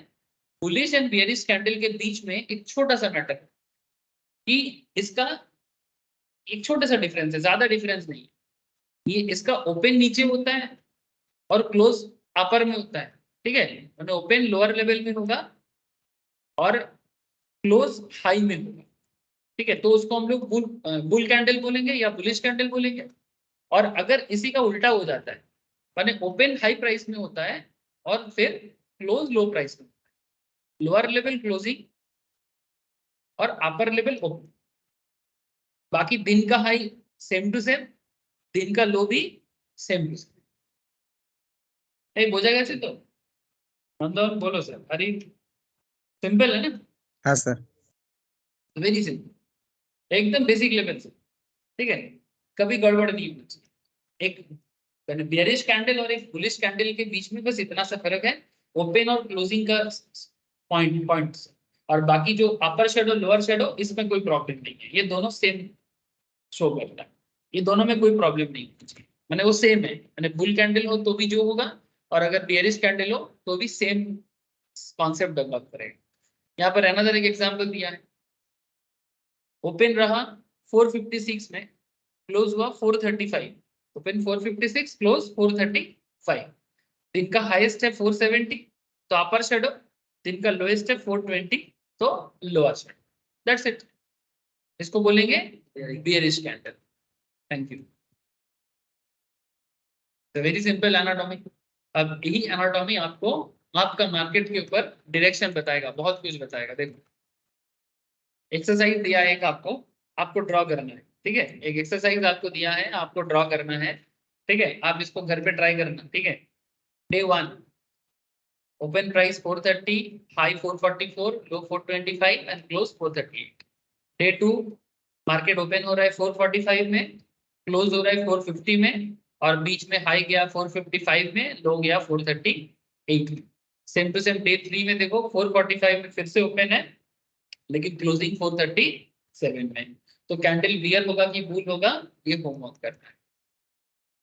बुलिश एंड बेयरिश कैंडल के बीच में एक छोटा सा मैटर कि इसका एक छोटा सा डिफरेंस है, ज्यादा डिफरेंस नहीं है। ये इसका ओपन नीचे होता है और क्लोज अपर में होता है, ठीक है, मतलब ओपन लोअर लेवल में होगा और क्लोज हाई में होगा, ठीक है। तो उसको हम लोग बुल कैंडल बोलेंगे या बुलिश कैंडल बोलेंगे। और अगर इसी का उल्टा हो जाता है, माने ओपन हाई प्राइस में होता है और फिर क्लोज लो प्राइस में, लोअर लेवल क्लोजिंग और अपर लेवल ओपन, बाकी दिन का हाई सेम टू सेम, दिन का लो भी सेम टू सेम। बोझा গেছে तो नंदन बोलो सर। अरे सिंपल है ना, हाँ सर। वेरी सिंपल, एकदम बेसिक लेवल से, ठीक है, कभी गड़बड़ नहीं होना चाहिए। एक बेयरिश कैंडल और एक बुलिश कैंडल के बीच में बस इतना सा फर्क है, ओपन और क्लोजिंग का पॉइंट्स, और बाकी जो अपर शेडो लोअर शेडो इसमें कोई प्रॉब्लम नहीं है, ये दोनों सेम शो करता है, ये दोनों में कोई प्रॉब्लम नहीं होनी चाहिए, मैंने वो सेम है, मैंने बुल कैंडल हो तो भी जो होगा और अगर बेयरिश कैंडल हो तो भी सेम कॉन्सेप्ट डेवलप करेगा। यहाँ पर अनदर एक एग्जांपल दिया है, ओपन रहा 456 में, क्लोज हुआ 435, ओपन 456 क्लोज 435, दिन का हाईएस्ट है 470 तो अपर शेडो, दिन का लोएस्ट है 420 तो लोअर शेडो। दैट्स इट, इसको बोलेंगे bearish candle. Thank you. Very simple anatomy. अब यही एनाटॉमी आपको आपका मार्केट के ऊपर डायरेक्शन बताएगा, बहुत कुछ बताएगा। देखो एक्सरसाइज दिया है एक आपको ड्रॉ करना है, ठीक है, एक एक्सरसाइज आपको दिया है, आपको ड्रॉ करना है, ठीक है, आप इसको घर पे ट्राई करना, ठीक है। Day 1 open price 430, high 444, low 425 and close 438। Day 2 market open हो रहा है 445 में, क्लोज हो रहा है 450 में, और बीच में हाई गया 455 में, लो गया 438 में। सेम टू सेम डे 3 में देखो 445 में फिर से ओपन है लेकिन क्लोजिंग 437 में। तो कैंडल बियर होगा कि बुल होगा, ये होमवर्क करना है,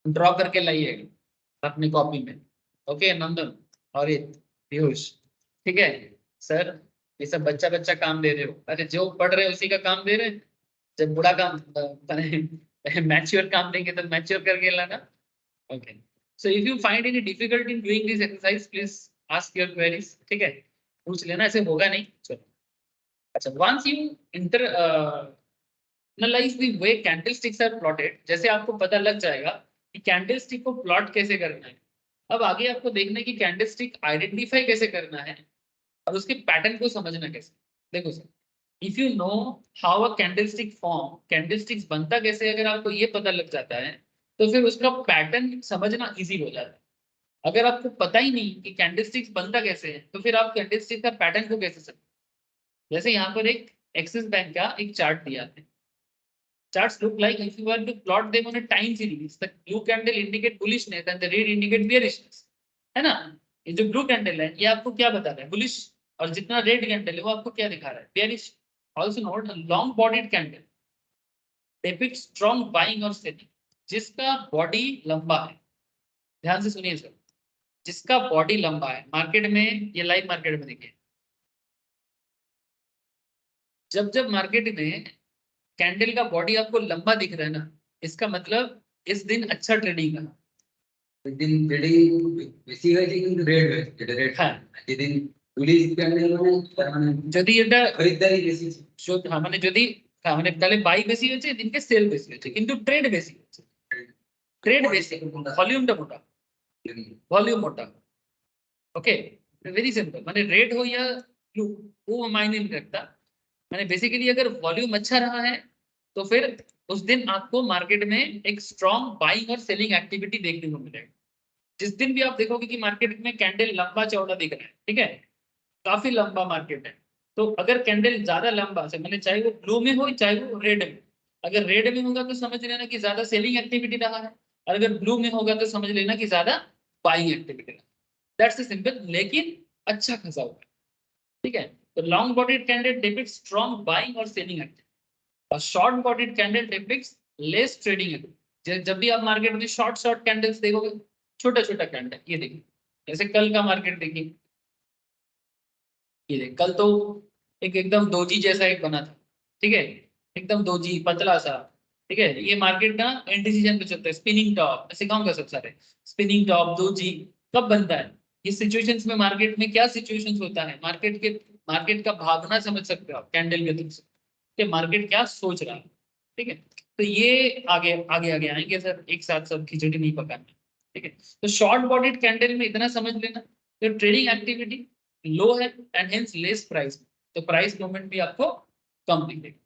ड्रॉ करके लाइएगा अपनी कॉपी में। ओके नंदन और ये पीयूष, ठीक है सर, ये सब बच्चा बच्चा काम दे रहे हो, अरे जो पढ़ रहे हो उसी का काम दे रहे हैं, जब बुरा काम मैच्योर काम देंगे तो मैच्योर करके लाना। Okay, so if you find any difficulty in doing this exercise please ask your queries, ठीक है, पूछ लेना, ऐसे होगा नहीं। चलो अच्छा, once you analyze the way candlesticks are plotted, जैसे आपको पता लग जाएगा कि कैंडलस्टिक को प्लॉट कैसे करना है, अब आगे आपको देखना है कि कैंडलस्टिक आइडेंटिफाई कैसे करना है और उसके पैटर्न को समझना कैसे। देखो sir, if you know how a candlestick form, candlesticks बनता कैसे, अगर आपको ये पता लग जाता है तो फिर उसका पैटर्न समझना इजी हो जाता है। अगर आपको पता ही नहीं कि कैंडलस्टिक्स बनता कैसे है तो फिर आप कैंडलस्टिक का पैटर्न को कैसे समझ। जैसे यहाँ पर एक एक्सिस बैंक का एक चार्ट दिया है, charts look like if you were to plot them on a time series, the blue candle indicate bullishness and the red indicate bearishness, है ना। ये जो ब्लू कैंडल है ये आपको क्या बता रहा है, बुलिश, और जितना रेड कैंडल है वो आपको क्या दिखा रहा है, bearish. Also note a long bodied candle depict strong buying और सेलिंग, जिसका बॉडी लंबा है, ध्यान से सुनिए सर, जिसका बॉडी लंबा है मार्केट में, ये लाइव मार्केट में देखिए, जब जब मार्केट में कैंडल का बॉडी आपको लंबा दिख रहा है ना, इसका मतलब इस दिन अच्छा ट्रेडिंग है। দিন ট্রেডিং বেশি হয়েছে কিন্তু রেট হয়েছে, যেটা রেট হ্যাঁ, যেদিন পুলিশ ক্যান্ডেল মানে তার মানে যদি এটা খরিদ্দারি বেশি মানে যদি মানে তাহলে বাই বেশি হচ্ছে, দিনকে সেল বেশি হচ্ছে, কিন্তু ট্রেড বেশি হচ্ছে, ট্রেড বেশি, ভলিউমটা মোটা, ভলিউম মোটা। ओके, वेरी सिंपल, माने रेड हो या ब्लू वो मायने नहीं रखता, माने बेसिकली अगर वॉल्यूम अच्छा रहा है तो फिर उस दिन आपको मार्केट में एक स्ट्रॉन्ग बाइंग और सेलिंग एक्टिविटी देखने को मिलेगा। जिस दिन भी आप देखोगे कि मार्केट में कैंडल लंबा चौड़ा दिख रहा है, ठीक है, काफी लंबा मार्केट है, तो अगर कैंडल ज्यादा लंबा से मैंने चाहे वो ब्लू में हो चाहे वो रेड में, अगर रेड में होगा तो समझ लेना कि ज्यादा सेलिंग एक्टिविटी रहा है, और अगर ब्लू में होगा तो समझ लेना कि ज्यादा बाइंग एक्टिविटी रहा। दैट्स द सिंपल, लेकिन अच्छा खासा हुआ है, ठीक है। तो long bodied candle depicts strong buying और सेलिंग एक्टिविटी, और short bodied candle depicts less trading activity. जब भी आप मार्केट में शॉर्ट शॉर्ट कैंडल्स देखोगे, छोटा छोटा कैंडल, ये देखिए जैसे कल का मार्केट देखिए, ये देख कल तो एक एकदम दोजी जैसा एक बना था, ठीक है, एकदम दोजी पतला सा, ठीक है। ये मार्केट का इंडिसीजन पे चलता है, स्पिनिंग टॉप, मैं सिखाऊंगा सब सारे, स्पिनिंग टॉप दोजी कब बनता है, ये सिचुएशंस में मार्केट में क्या सिचुएशंस होता है, मार्केट का भावना समझ सकते हो आप कैंडल के थ्रू से कि मार्केट क्या सोच रहा है, ठीक है। तो ये आगे आगे आगे आएंगे सर, एक साथ सब खिचड़ी नहीं पकाना, ठीक है। तो शॉर्ट बॉडीड कैंडल में इतना समझ लेना, तो ट्रेडिंग एक्टिविटी लो है एंड हेंस लेस प्राइस, तो प्राइस मूवमेंट भी आपको कम दिखेगा,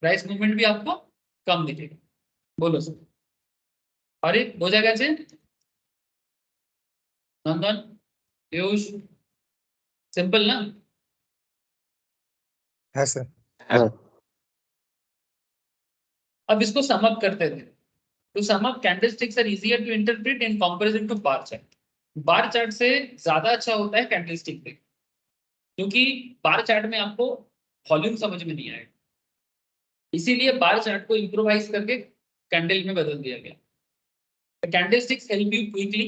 प्राइस मूवमेंट भी आपको कम दिखेगा। बोलो सर, अरे हो जाएगा चेंज, नंदन पीयूष, सिंपल ना। है सर। अब इसको सम अप करते थे, तो sum up candlesticks are easier to interpret in comparison to bar chart. Bar chart से ज्यादा अच्छा होता है कैंडलस्टिक पे, क्योंकि बार चार्ट में आपको वॉल्यूम समझ में नहीं आएगा, इसीलिए बार चार्ट को इम्प्रोवाइज करके कैंडल में बदल दिया गया। Candlesticks help you quickly,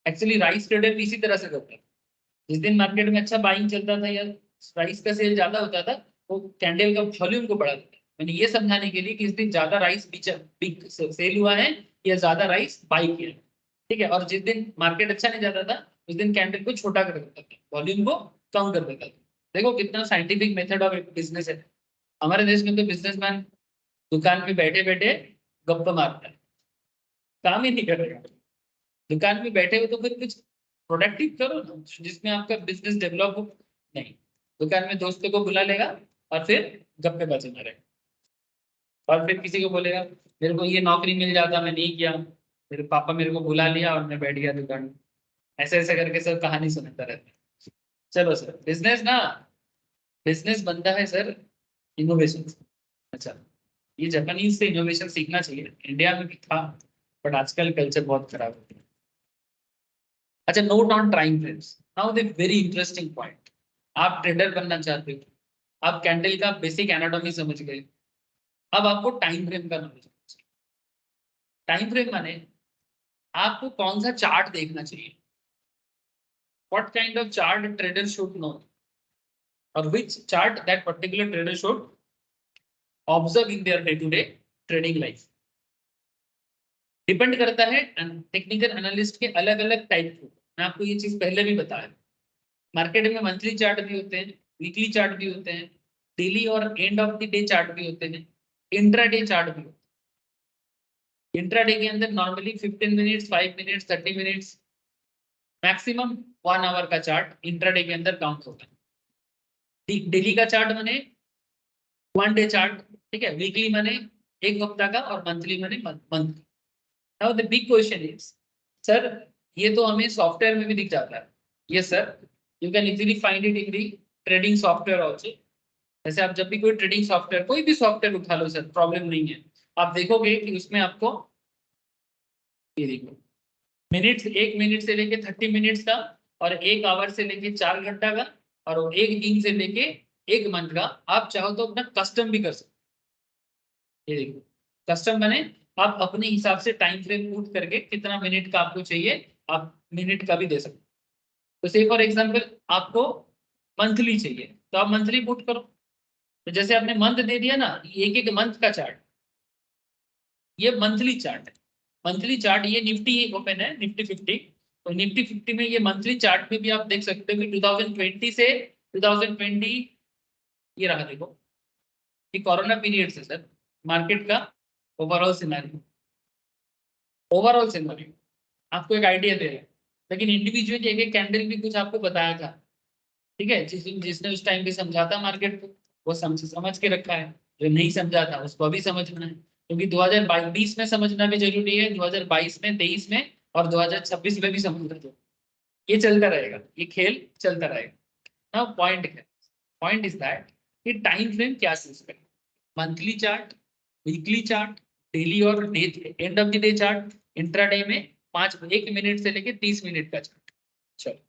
actually rice trader भी इसी तरह से करता है, जिस दिन मार्केट में अच्छा बाइंग चलता था या राइस का सेल ज्यादा होता था, वो कैंडल का वॉल्यूम को बढ़ा देता है, मैंने ये समझाने के लिए कि इस दिन ज्यादा राइस बिग सेल हुआ है या ज्यादा राइस बाई किया है, ठीक है। और जिस दिन मार्केट अच्छा नहीं जाता था उस दिन कैंडल को छोटा कर देता था, वॉल्यूम को कम कर देता था। देखो कितना साइंटिफिक मेथड ऑफ बिजनेस है। हमारे देश में तो बिजनेसमैन दुकान पे बैठे बैठे गप्पा मारता है, काम ही नहीं कर रहे, दुकान में बैठे हो तो फिर कुछ प्रोडक्टिव करो ना, जिसमें आपका बिजनेस डेवलप हो। नहीं, दुकान में दोस्तों को बुला लेगा और फिर गप्पेबाजी मारेगा, और फिर किसी को बोलेगा मेरे को ये नौकरी मिल जाता मैं नहीं किया, मेरे पापा मेरे को बुला लिया और मैं बैठ गया दुकान में, ऐसे ऐसे करके सब कहानी सुनाता रहता है। चलो सर, बिजनेस ना, बिजनेस बनता है सर इनोवेशन से। अच्छा, ये जापानीज से इनोवेशन सीखना चाहिए, इंडिया में भी था बट आजकल कल्चर बहुत खराब हो गया। अच्छा, note on time frames, now the very interesting point. आप ट्रेडर बनना चाहते हो, आप कैंडल का बेसिक एनाटॉमी समझ गए, अब आपको टाइम फ्रेम का नॉलेज। टाइम फ्रेम माने आपको कौन सा चार्ट देखना चाहिए, what kind of chart trader should know, और which chart that particular trader should observe in their day to day trading life. Depend करता है टेक्निकल एनालिस्ट के अलग अलग टाइप को, मैं आपको ये चीज पहले भी बताया। मार्केट में मंथली चार्ट भी होते हैं, वीकली चार्ट भी होते हैं, डेली और and of the day chart भी होते हैं, इंट्राडे चार्ट भी होते हैं। इंट्राडे के अंदर normally 15 minutes, 5 minutes, 30 minutes, maximum 1 hour का चार्ट इंट्राडे के अंदर काउंट होता है। डेली का चार्ट माने 1 डे चार्ट, ठीक है, वीकली माने 1 हफ्ता का, और मंथली माने month. Now the big question is sir, ये तो हमें सॉफ्टवेयर में भी दिख जाता है। Yes sir, you can easily find it in the trading software also. जैसे आप जब भी कोई ट्रेडिंग सॉफ्टवेयर, कोई भी सॉफ्टवेयर उठा लो सर, प्रॉब्लम नहीं है, आप देखोगे कि उसमें आपको ये देखो मिनट्स, 1 मिनट से लेके 30 मिनट्स का, और 1 आवर से लेके 4 घंटा का, और 1 दिन से लेके 1 मंथ का, आप चाहो तो अपना कस्टम भी कर सकते। ये देखो कस्टम बने, आप अपने हिसाब से टाइम फ्रेम पुट करके कितना मिनट का आपको चाहिए, आप मिनट का भी दे सकते। तो से फॉर एग्जांपल आपको मंथली चाहिए तो आप मंथली पुट करो, तो जैसे आपने मंथ दे दिया ना, एक एक मंथ का चार्ट, ये मंथली चार्ट है। मंथली चार्ट ये निफ्टी ओपन है, निफ्टी 50, तो निफ्टी 50 में ये मंथली चार्ट में भी आप देख सकते हो कि 2020 से 2020 ये रहा, देखो ये कोरोना पीरियड से सर मार्केट का ओवरऑल सिनेरियो, ओवरऑल सिनेरियो आपको एक आइडिया दे रहा है, लेकिन इंडिविजुअली एक एक कैंडल भी कुछ आपको बताया था, ठीक है। जिसने उस टाइम पे समझा था मार्केट को वो समझ के रखा है, जो नहीं समझा था उसको अभी समझना है, क्योंकि 2020 में समझना भी जरूरी है, 2022 में 23 में और 2026 में भी समझ लो, ये चलता रहेगा, ये खेल चलता रहेगा। नाउ पॉइंट है, पॉइंट इज दैट कि टाइम फ्रेम क्या चूज करें, monthly chart, weekly chart, daily और day end of the day chart, intraday में 1 मिनट से लेके 30 मिनट का चार्ट। चलो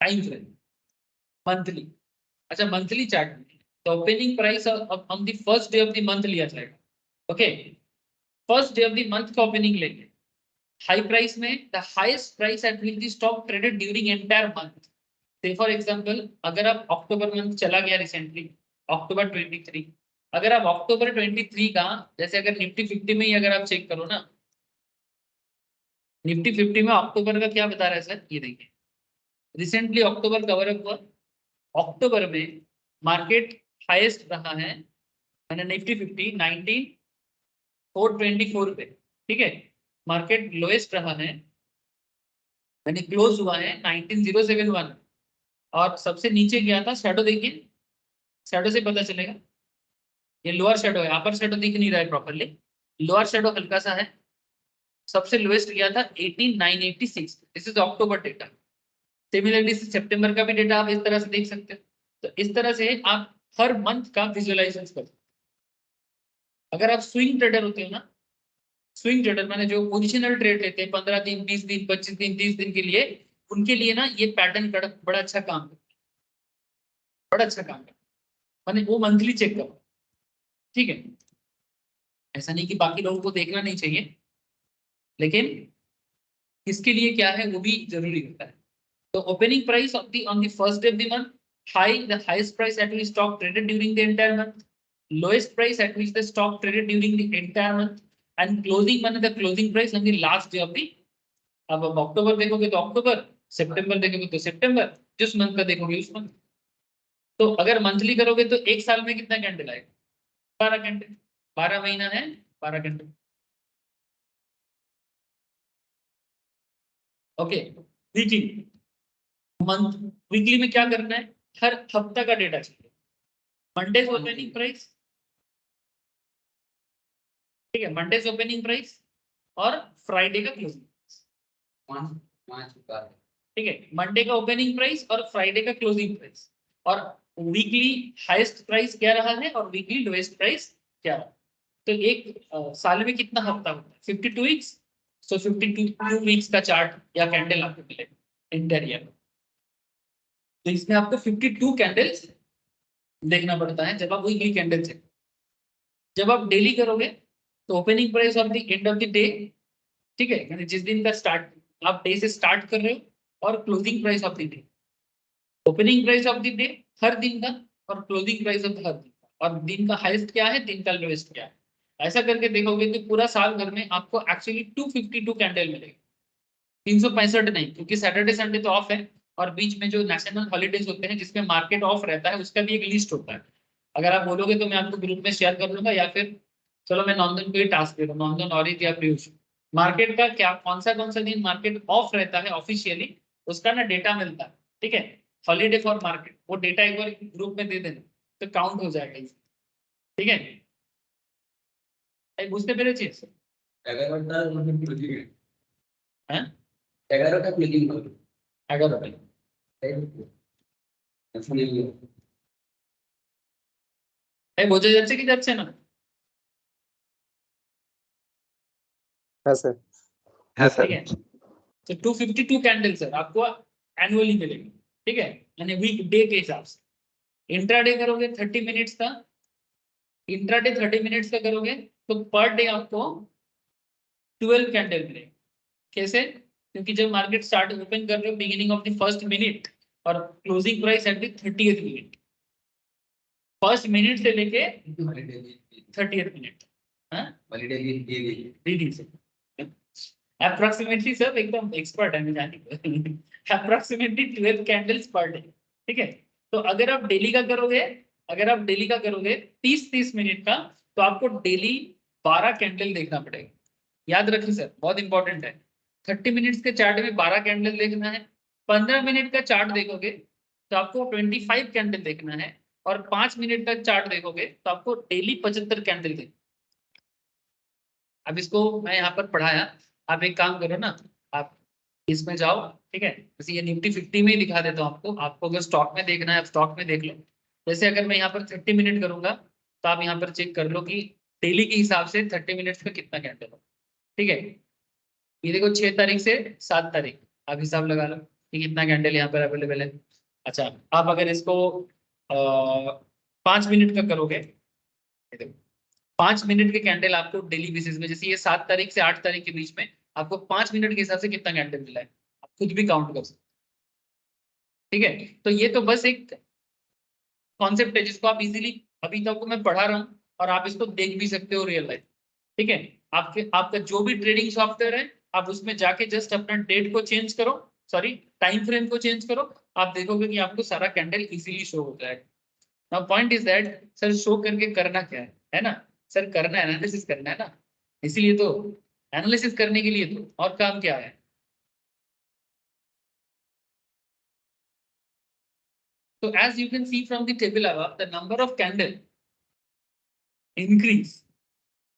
टाइम फ्रेम मंथली, अच्छा मंथली चार्ट में the opening price on the first day of the month लिया जाएगा। Okay, first day of the month का ओपनिंग लेंगे। हाई प्राइस में the highest price at which the stock traded during entire month. से for example अगर आप अक्टूबर month चला गया रिसेंटली, अक्टूबर 23, अगर आप अक्टूबर 23 का जैसे अगर निफ्टी 50 में ही अगर आप चेक करो ना, निफ्टी 50 में अक्टूबर का क्या बता रहा है सर, ये देखिए रिसेंटली अक्टूबर कवर अप हुआ, अक्टूबर में मार्केट हाईएस्ट रहा है, मैंने निफ्टी 50 19,424 पे, ठीक है, मार्केट लोएस्ट रहा है, मैंने क्लोज हुआ है 19,071 और सबसे नीचे गया था, शैडो देखिए, शैडो से पता चलेगा, ये लोअर शैडो है, अपर शैडो दिख नहीं रहा है प्रॉपर्ली, लोअर शैडो हल्का सा है, सबसे लोएस्ट गया था 18,986, this is October data. Similarly सितंबर का भी डेटा आप इस तरह से देख सकते हो। तो इस तरह से आप हर मंथ का विजुअलाइजेशन कर सकते हो। अगर आप स्विंग ट्रेडर होते हो ना, स्विंग ट्रेडर माने जो पोजिशनल ट्रेड लेते हैं 15 दिन, 20 दिन, 25 दिन, 30 दिन के लिए, उनके लिए ना ये पैटर्न बड़ा अच्छा काम है, बड़ा अच्छा काम है, माने वो मंथली चेक करो, ठीक है। ऐसा नहीं कि बाकी लोगों को देखना नहीं चाहिए, लेकिन इसके लिए क्या है वो भी जरूरी होता है। तो opening price of the on the first day of the month, high the highest price at which stock traded during the entire month, lowest price at which the stock traded during the entire month, and closing माने the closing price on the last day of the, अब अक्टूबर देखोगे तो अक्टूबर, सितंबर देखोगे तो सितंबर, जिस month का देखोगे उस मंथ। तो अगर मंथली करोगे तो एक साल में कितना कैंडल आएगा, 12 कैंडल, 12 महीना है 12 candle. Okay, weekly, month weekly में क्या करना है, हर हफ्ता का डेटा चाहिए, मंडे ओपनिंग प्राइस, ठीक है, मंडे ओपनिंग प्राइस और फ्राइडे का क्लोजिंग, ठीक है, मंडे का ओपनिंग प्राइस और फ्राइडे का क्लोजिंग प्राइस, और वीकली हाईएस्ट प्राइस क्या रहा है और वीकली लोएस्ट प्राइस क्या रहा। तो एक साल में कितना हफ्ता होता है, 52 वीक्स, सो 52 वीक्स का चार्ट या कैंडल आपको मिलेगा इंटीरियर। तो इसमें आपको 52 कैंडल्स देखना पड़ता है जब आप वीकली कैंडल चेक। जब आप डेली करोगे तो opening price of the end of the day, ठीक है, यानी जिस दिन का स्टार्ट आप डे से स्टार्ट कर रहे हो, और closing price of the day, opening price of the day हर दिन का, और क्लोजिंग प्राइस ऑफ हर दिन का, और दिन का हाईएस्ट क्या है, दिन का लोएस्ट क्या है। ऐसा करके देखोगे तो पूरा साल भर में आपको एक्चुअली 252 कैंडल मिलेगा, 365 नहीं, क्योंकि सैटरडे संडे तो ऑफ है, और बीच में जो नेशनल हॉलीडेज होते हैं जिसमें मार्केट ऑफ रहता है उसका भी एक लिस्ट होता है। अगर आप बोलोगे तो मैं आपको ग्रुप में शेयर कर दूंगा, या फिर चलो मैं नॉर्दन को ही टास्क दे दूँ, नॉर्दन और या पीयूष, मार्केट का क्या कौन सा दिन मार्केट ऑफ रहता है ऑफिशियली, उसका ना डेटा मिलता है, ठीक है, हॉलीडे फॉर मार्केट, वो डेटा एक बार ग्रुप में दे देना तो काउंट हो जाएगा इसे, ठीक है। बुझते পেরেছিস? 11টা ক্লিকিং হবে 11 বোঝা যাচ্ছে কি যাচ্ছে না? हाँ सर। हाँ ठीक सर। है, तो 252 कैंडल सर आपको एनुअली मिलेंगे, ठीक है, यानी वीक डे के हिसाब से। इंट्राडे करोगे 30 मिनट्स का, इंट्राडे 30 मिनट्स का करोगे तो पर डे आपको 12 कैंडल मिलेंगे। कैसे? क्योंकि जब मार्केट स्टार्ट ओपन कर रहे हो beginning of the first minute और closing price at the 30th minute, first minute से लेके 30th मिनट, हाँ दीदी से अप्रोक्सीमेटली सब एकदम एक्सपर्ट है मैं जानी अप्रोक्सीमेटली 12 कैंडल्स पर डे, ठीक है। तो अगर आप डेली का करोगे, अगर आप डेली का करोगे 30-30 मिनट का, तो आपको डेली 12 कैंडल देखना पड़ेगा। याद रखिए सर, बहुत इंपॉर्टेंट है, 30 मिनट्स के चार्ट में 12 कैंडल देखना है, 15 मिनट का चार्ट देखोगे तो आपको 25 कैंडल देखना है, और 5 मिनट का चार्ट देखोगे तो आपको डेली 75 कैंडल देखना। अब इसको मैं यहाँ पर पढ़ाया, आप एक काम करो ना, आप इसमें जाओ, ठीक है, जैसे ये निफ्टी 50 में ही दिखा देता हूँ आपको, आपको अगर स्टॉक में देखना है आप स्टॉक में देख लो। जैसे अगर मैं यहाँ पर 30 मिनट करूंगा तो आप यहाँ पर चेक कर लो कि डेली के हिसाब से 30 मिनट्स में कितना कैंडल हो, ठीक है। ये देखो 6 तारीख से 7 तारीख, आप हिसाब लगा लो कि कितना कैंडल यहाँ पर अवेलेबल है। अच्छा, आप अगर इसको 5 मिनट का करोगे, ये देखो 5 मिनट के कैंडल आपको डेली बेसिस में, जैसे ये 7 तारीख से 8 तारीख के बीच में आपको 5 मिनट के हिसाब से कितना कैंडल मिला है, आप खुद भी काउंट कर सकते हैं, ठीक है। तो ये तो बस एक कॉन्सेप्ट है जिसको आप इजीली, अभी तक मैं पढ़ा रहा हूँ और आप इसको देख भी सकते हो रियल लाइफ, ठीक है। आपके आपका जो भी ट्रेडिंग सॉफ्टवेयर है आप उसमें जाके जस्ट अपना डेट को चेंज करो, सॉरी टाइम फ्रेम को चेंज करो, आप देखोगे कि आपको सारा कैंडल इजीली शो हो जाएगा। Now point is that sir show करके करना क्या है ना सर, करना एनालिसिस करना है ना, इसीलिए तो एनालिसिस करने के लिए तो, और काम क्या है। So as you can see from the table above, the number of candle increase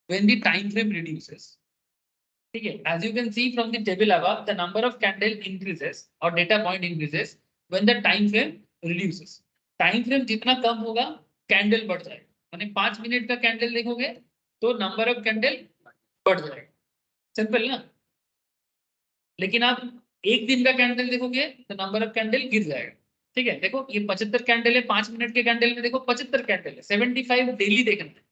when the time frame reduces. ठीक है, as you can see from the table above, the number of candle increases or data point increases when the time frame reduces. Time frame जितना कम होगा candle बढ़ जाएगा, माने 5 minute का candle देखोगे तो नंबर ऑफ कैंडल बढ़ जाएगा, सिंपल ना। लेकिन आप एक दिन का कैंडल देखोगे तो नंबर ऑफ कैंडल गिर जाएगा, ठीक है। देखो ये 75 कैंडल है, 5 मिनट के कैंडल में देखो 75 कैंडल है, 75 डेली देखना है,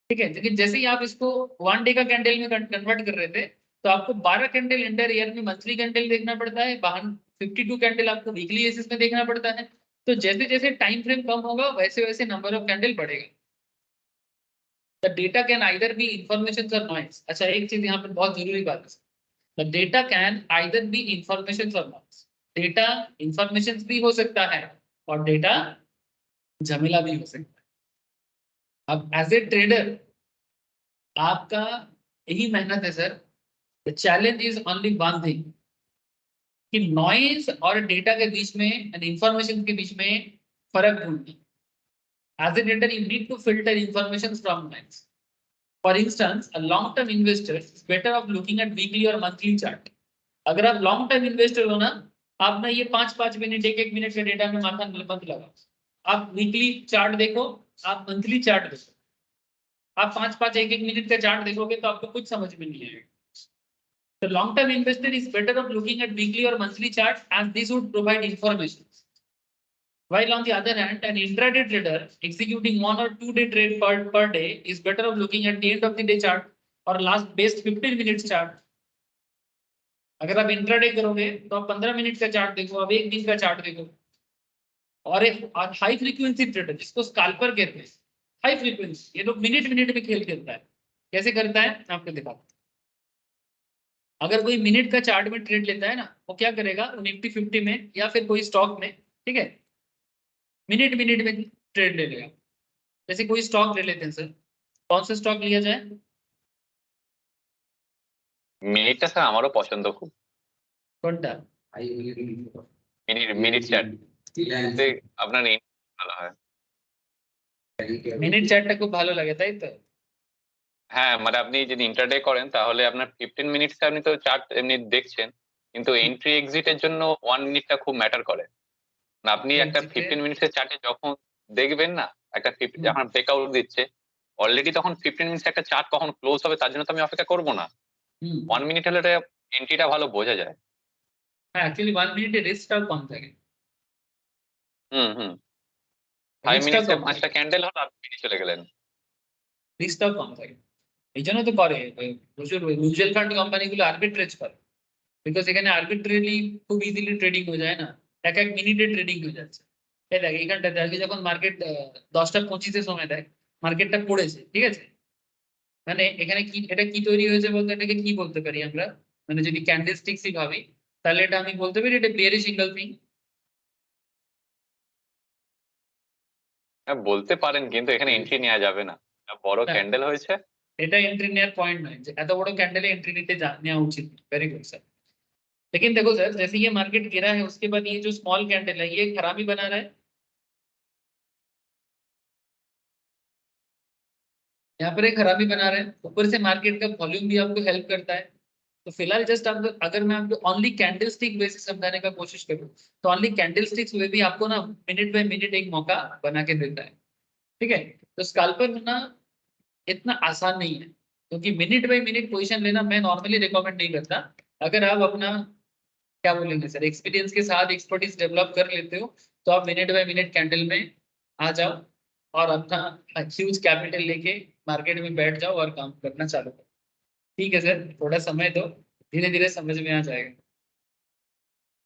ठीक है। लेकिन जैसे ही आप इसको 1 डे का कैंडल में कन्वर्ट कर रहे थे तो आपको 12 कैंडल इंटर ईयर में मंथली कैंडल देखना पड़ता है, 52 कैंडल आपको वीकली बेसिस में देखना पड़ता है। तो जैसे जैसे टाइम फ्रेम कम होगा वैसे वैसे नंबर ऑफ कैंडल बढ़ेगा। The data can either be information or noise. अच्छा, एक चीज यहाँ पर बहुत जरूरी बात है, the data can either be information or noise. Data information भी हो सकता है और डेटा झमेला भी हो सकता है। अब एज ए ट्रेडर आपका यही मेहनत है sir. The challenge is only one thing कि नॉइज और डेटा के बीच में एंड इंफॉर्मेशन के बीच में फर्क ढूंढना। As a trader you need to filter information from noise. For instance a long term investor is better off looking at weekly और monthly chart. अगर आप लॉन्ग टर्म इन्वेस्टर हो ना, आप ना ये 5-5 मिनट 1-1 मिनट के डेटा में माथा मत लगाओ, आप वीकली चार्ट देखो, आप मंथली चार्ट देखो। आप 5-5 1-1 मिनट का चार्ट देखोगे तो आपको कुछ समझ में नहीं आएगा। The long-term investor is better off looking at weekly or monthly charts as these would provide information. While on the other hand, an intraday trader executing 1 or 2 day trade per day is better off looking at the end of the day chart or last best 15 minutes chart. अगर आप intraday करोगे तो आप 15 minute का chart देखो, अब एक दिन का चार्ट देखो। और एक हाई फ्रीक्वेंसी ट्रेडर जिसको स्कैल्पर कहते हैं, हाई फ्रीक्वेंसी, ये लोग मिनट मिनट में खेल खेलता है। कैसे करता है आपको दिखाता हूं। अगर कोई मिनट का चार्ट में ट्रेड लेता है ना, वो क्या करेगा, निफ्टी 50 में या फिर कोई स्टॉक में, ठीक है, मिनट मिनट में ट्रेड ले लेगा। जैसे कोई स्टॉक ले लेते हैं सर, कौन सा स्टॉक लिया जाए? মিনিটটা স্যার আমারও পছন্দ খুব। কোনটা? মিনিট চার্ট আপনার ভালো হয়। মিনিট চার্টটা খুব ভালো লাগে তাই তো? হ্যাঁ, মানে আপনি যদি ইন্টারডে করেন তাহলে আপনার 15 মিনিটস আপনি তো চার্ট এমনি দেখছেন, কিন্তু এন্ট্রি এক্সিটের জন্য 1 মিনিটটা খুব ম্যাটার করে। না আপনি একটা 15 মিনিটসের চার্টে যখন দেখবেন না, একটা 50 যখন ব্রেকআউট দিচ্ছে অলরেডি, তখন 15 মিনিটস একটা চার্ট কখন ক্লোজ হবে তার জন্য তো আমি অপেক্ষা করব না। 1 মিনিট হলে এন্ট্রিটা ভালো বোঝা যায়। হ্যাঁ, অ্যাকচুয়ালি 1 মিনিটে রিস্কটাও কম থাকে। হুম 5 মিনিটসে 5টা ক্যান্ডেল হলো আপনি ফিরে চলে গেলেন। রিস্কটাও কম থাকে। এই জন্য তো করে প্রচুর মিউচুয়াল ফান্ড কোম্পানিগুলো আর্বিট্রেজ করে, বিকজ এখানে আর্বিট্রেলি খুব ইজিলি ট্রেডিং হয়ে যায় না, এক মিনিটে ট্রেডিং হয়ে যাচ্ছে। এই দেখ এইখানটাতে আজকে যখন মার্কেট 10টা 25-এর সময় দেখ মার্কেটটা পড়েছে, ঠিক আছে, মানে এখানে কি এটা কি তৈরি হয়েছে বলতে এটাকে কি বলতে পারি আমরা, মানে যদি ক্যান্ডেলস্টিক্সই ভাবি তাহলে এটা আমি বলতে পারি এটা বেয়ারিশ ইনগালফিং। হ্যাঁ বলতে পারেন, কিন্তু এখানে এন্ট্রি নেওয়া যাবে না, বড় ক্যান্ডেল হয়েছে। এটা এন্ট্রি নেওয়ার পয়েंट নয় যে এত বড় ক্যান্ডেলে एंट्री নিতে নেওয়া उचित। Very good sir. लेकिन देखो सर जैसे ये मार्केट गिरा है उसके बाद ये जो स्मॉल कैंडल है ये खराबी बना रहा है, यहाँ पर एक खराबी बना रहे हैं, ऊपर से मार्केट का वॉल्यूम भी आपको हेल्प करता है। तो फिलहाल जस्ट आप अगर मैं आपको ओनली कैंडल स्टिक बेसिस समझाने का कोशिश करूँ तो ओनली कैंडल स्टिक्स में भी आपको ना मिनट बाय मिनट एक मौका बना के देता है। ठीक है, तो स्कैल्पर होना इतना आसान नहीं है, क्योंकि मिनट बाय मिनट पोजीशन लेना मैं नॉर्मली रिकमेंड नहीं करता। अगर आप अपना क्या बोलेंगे सर एक्सपीरियंस के साथ एक्सपर्टीज डेवलप कर लेते हो तो आप मिनट बाय मिनट कैंडल में आ जाओ और अपना ह्यूज कैपिटल लेके मार्केट में बैठ जाओ और काम करना चालू करो। ठीक है सर, थोड़ा समय दो, धीरे धीरे समझ में आ जाएगा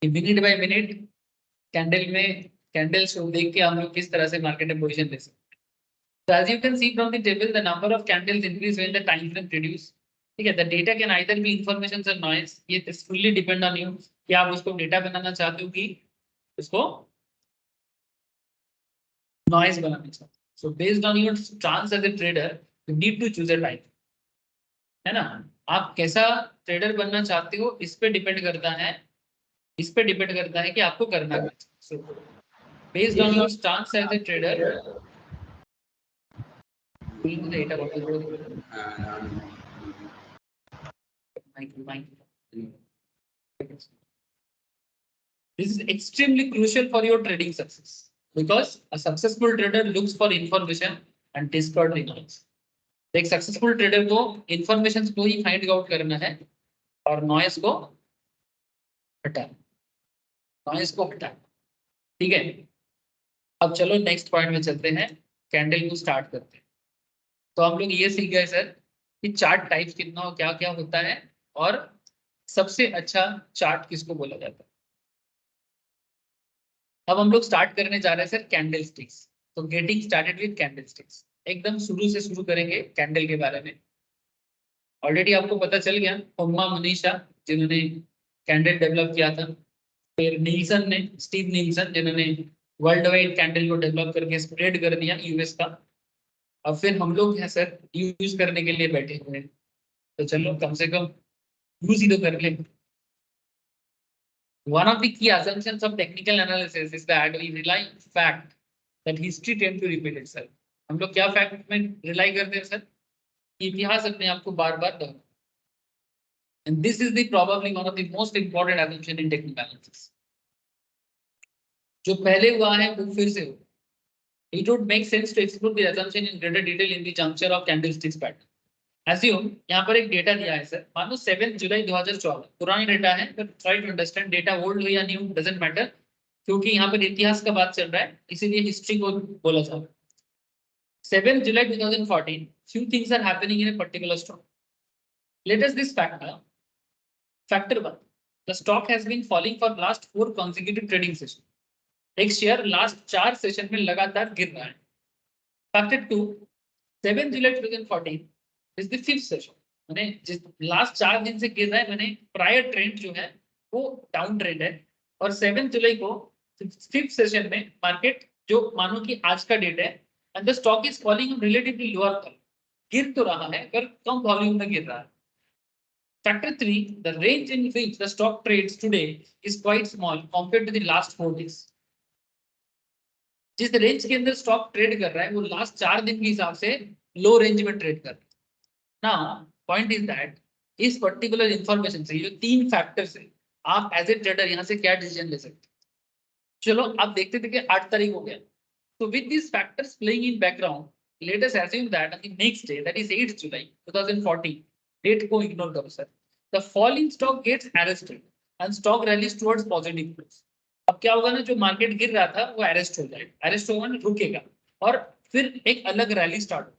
कि मिनट बाय मिनट कैंडल में कैंडल शो देख के हम लोग किस तरह से मार्केट में पोजीशन ले सकते हैं। So as you can see from the table, the number of candles increase when the time frame reduce. ठीक है, the data can either be information or noise. ये fully depend on you कि आप उसको data बनाना चाहते हो कि उसको नॉइज बनाना चाहते हो। So based on your stance as a trader, you need to choose a type. है ना, आप कैसा ट्रेडर बनना चाहते हो इस पे डिपेंड करता है, इस पे डिपेंड करता है कि आपको करना क्या है। So based on your stance as a trader, data This is extremely crucial for your trading success because a successful trader looks for information and discard the noise. एक सक्सेसफुल ट्रेडर को information को ही find out करना है और noise को हटाना, noise को हटाना। ठीक है, अब चलो नेक्स्ट पॉइंट में चलते हैं, कैंडल को स्टार्ट करते हैं। तो हम लोग ये सीख गए सर कि चार्ट टाइप्स कितना और क्या क्या होता है और सबसे अच्छा चार्ट किसको बोला जाता है। अब हम लोग स्टार्ट करने जा रहे हैं सर कैंडल स्टिक्स। तो getting started with candle sticks, एकदम शुरू से शुरू करेंगे कैंडल के बारे में। ऑलरेडी आपको पता चल गया, होम्मा मनीषा जिन्होंने कैंडल डेवलप किया था, फिर नील्सन ने, स्टीव नील्सन जिन्होंने वर्ल्ड वाइड कैंडल को डेवलप करके स्प्रेड कर दिया यूएस का। अब फिर हम लोग हैं सर यूज करने के लिए बैठे हुए हैं, तो चलो कम से कम यूज ही तो कर ले। One of the key assumptions of technical analysis is that we rely on fact that history tend to repeat itself. हम लोग क्या फैक्ट में रिलाई करते हैं सर, इतिहास अपने आप को बार बार दोहराता है। And this is the probably one of the most important assumption in technical analysis. जो पहले हुआ है वो फिर से हो। It would make sense to explore the assumption in greater detail in the juncture of candlesticks pattern. Assume यहाँ पर एक डेटा दिया है सर, मान लो 7 जुलाई 2014, पुराना डेटा है, but try to understand data old हो या न्यू डजंट मैटर, क्योंकि यहाँ पर इतिहास का बात चल रहा है इसीलिए हिस्ट्री को बोला जा रहा है। 7 July 2014, few things are happening in a particular stock. Let us this factor. Factor 1, the stock has been falling for last 4 consecutive trading sessions. एक शेयर लास्ट 4 सेशन में लगातार गिर रहा है। Factor 2, 7 July 2014 is the 5th session, मैंने जिस last 4 दिन से गिर रहा है, मैंने प्रायर ट्रेंड जो है वो डाउन ट्रेंड है, और 7 जुलाई को 5th सेशन में मार्केट जो मानो कि आज का डेट है and the stock is falling on relatively lower level, गिर तो रहा है पर कम वॉल्यूम में गिर रहा है। Factor 3, the range in which the stock trades today is quite small compared to the last 4 days. जिस रेंज के अंदर स्टॉक ट्रेड कर रहा है वो लास्ट 4 दिन के हिसाब से लो रेंज में ट्रेड कर रहा है। नाउ पॉइंट इज दैट इस पर्टिकुलर इंफॉर्मेशन से, ये 3 फैक्टर्स है, आप एज ए ट्रेडर यहाँ से क्या डिसीजन ले सकते हैं। चलो आप देखते थे कि 8 तारीख हो गया, तो with this factors playing in background, let us assume that on the next day, that is 8 July 2014, date को इग्नोर करो sir, the fall in stock gets arrested and stock rallies towards positive close. अब क्या होगा ना, जो market गिर रहा था वो अरेस्ट हो जाएगा, अरेस्ट होगा ना, रुकेगा और फिर एक अलग रैली स्टार्ट हो।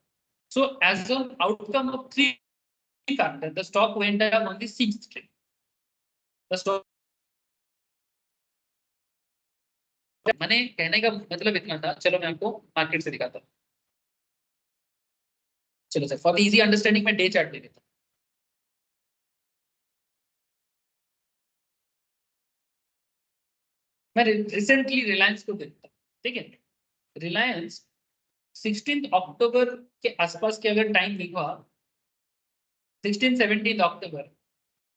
So as an outcome of 3 factor the stock went down on the 6th day. The stock, मैंने कहने का मतलब इतना था, चलो मैं आपको मार्केट से दिखाता हूँ। चलो सर फॉर इजी अंडरस्टैंडिंग मैं डे चार्ट दे देता हूँ। मैं रिसेंटली रिलायंस को देखता हूँ, ठीक है, रिलायंस 16 अक्टूबर के आसपास के अगर टाइम देखा, 16-17 अक्टूबर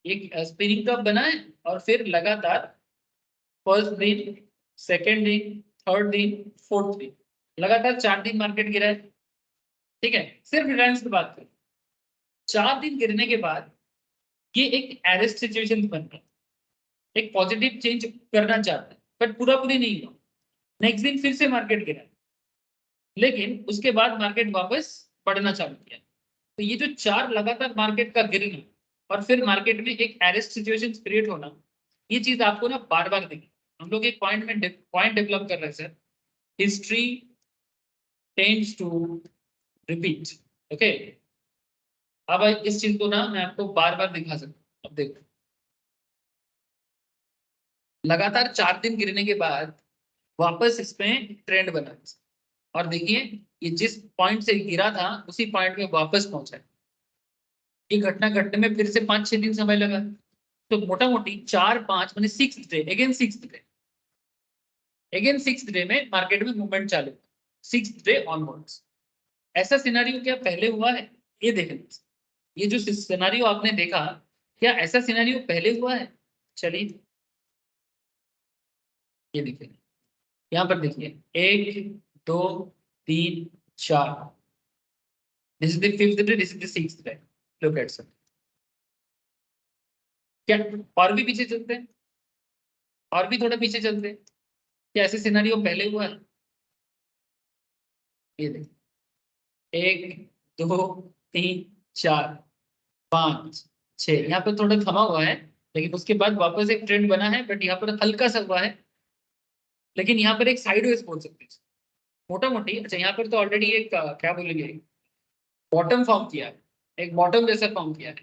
एक स्पिनिंग टॉप बना है और फिर लगातार फर्स्ट दिन, सेकेंड दिन, थर्ड दिन, फोर्थ दिन, लगातार 4 दिन मार्केट गिरा है। ठीक है, सिर्फ रिलायंस की बात करें, 4 दिन गिरने के बाद ये एक एरेस्ट सिचुएशन बन रहा है, एक पॉजिटिव चेंज करना चाहता है, बट पूरा पूरी नहीं हुआ। नेक्स्ट दिन फिर से मार्केट गिरा, लेकिन उसके बाद मार्केट वापस बढ़ना चालू किया। तो ये जो 4 लगातार मार्केट का गिरना और फिर मार्केट में एक एरेस्ट सिचुएशन क्रिएट होना, ये चीज आपको ना बार बार दिखे। हम लोग एक पॉइंट डेवलप कर रहे हैं sir, history tends to repeat. Okay, अब इस चीज को ना मैं आपको बार बार दिखा सकता हूँ। अब देखो, लगातार 4 दिन गिरने के बाद वापस इसमें ट्रेंड बना, और देखिए ये जिस पॉइंट से गिरा था उसी पॉइंट में वापस पहुंचा है। ये घटना घटने में फिर से 5-6 दिन समय लगा। तो मोटा मोटी 4-5 माने 6th day, again 6th day में मार्केट में मूवमेंट चालू, 6th डे ऑनवर्ड्स। ऐसा सिनेरियो क्या पहले हुआ है? ये देखना, ये जो सिनेरियो आपने देखा, क्या ऐसा सिनेरियो पहले हुआ है? चलिए ये देखिए, यहाँ पर देखिए 1 2 3 4, this is the 5th day, this is the 6th day. Look at sir, क्या और भी पीछे चलते हैं, और भी थोड़ा पीछे चलते हैं, क्या ऐसे सिनेरियो पहले हुआ है? ये देखिए 1 2 3 4 5 6, यहाँ पर थोड़ा थमा हुआ है, लेकिन उसके बाद वापस एक ट्रेंड बना है, बट यहाँ पर हल्का सा हुआ है, लेकिन यहाँ पर एक साइडवेज बोल सकते हैं मोटा मोटी। अच्छा, यहाँ पर तो ऑलरेडी एक क्या बोलेंगे, बॉटम फॉर्म किया है, एक बॉटम जैसा फॉर्म किया है।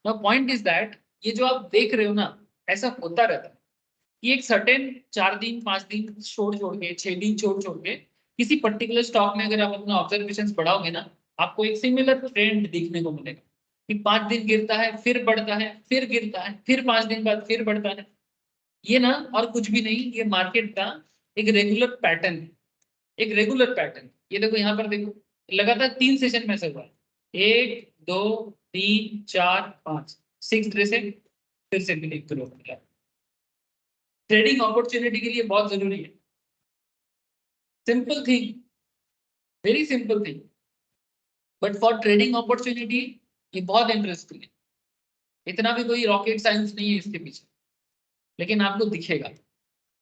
नाउ पॉइंट इज दैट ये जो आप देख रहे हो ना, ऐसा होता रहता है। ये एक सर्टेन 4 दिन 5 दिन छोड़ छोड़ के, 6 दिन छोड़ छोड़ के, किसी पर्टिकुलर स्टॉक में अगर आप अपना ऑब्जर्वेशन बढ़ाओगे ना, आपको एक सिमिलर ट्रेंड देखने को मिलेगा कि 5 दिन गिरता है, फिर बढ़ता है, फिर गिरता है, फिर 5 दिन बाद फिर बढ़ता है। ये ना और कुछ भी नहीं, ये मार्केट का एक रेगुलर पैटर्न है, एक रेगुलर पैटर्न। ये देखो यहाँ पर देखो, लगातार 3 सेशन में से हुआ है, 1 2 3 4 5, 6th डे से फिर से भी ग्रो किया। ट्रेडिंग अपॉर्चुनिटी के लिए बहुत जरूरी है, simple thing, very simple thing, but for trading opportunity ये बहुत इंटरेस्टिंग है। इतना भी कोई रॉकेट साइंस नहीं है इसके पीछे, लेकिन आपको दिखेगा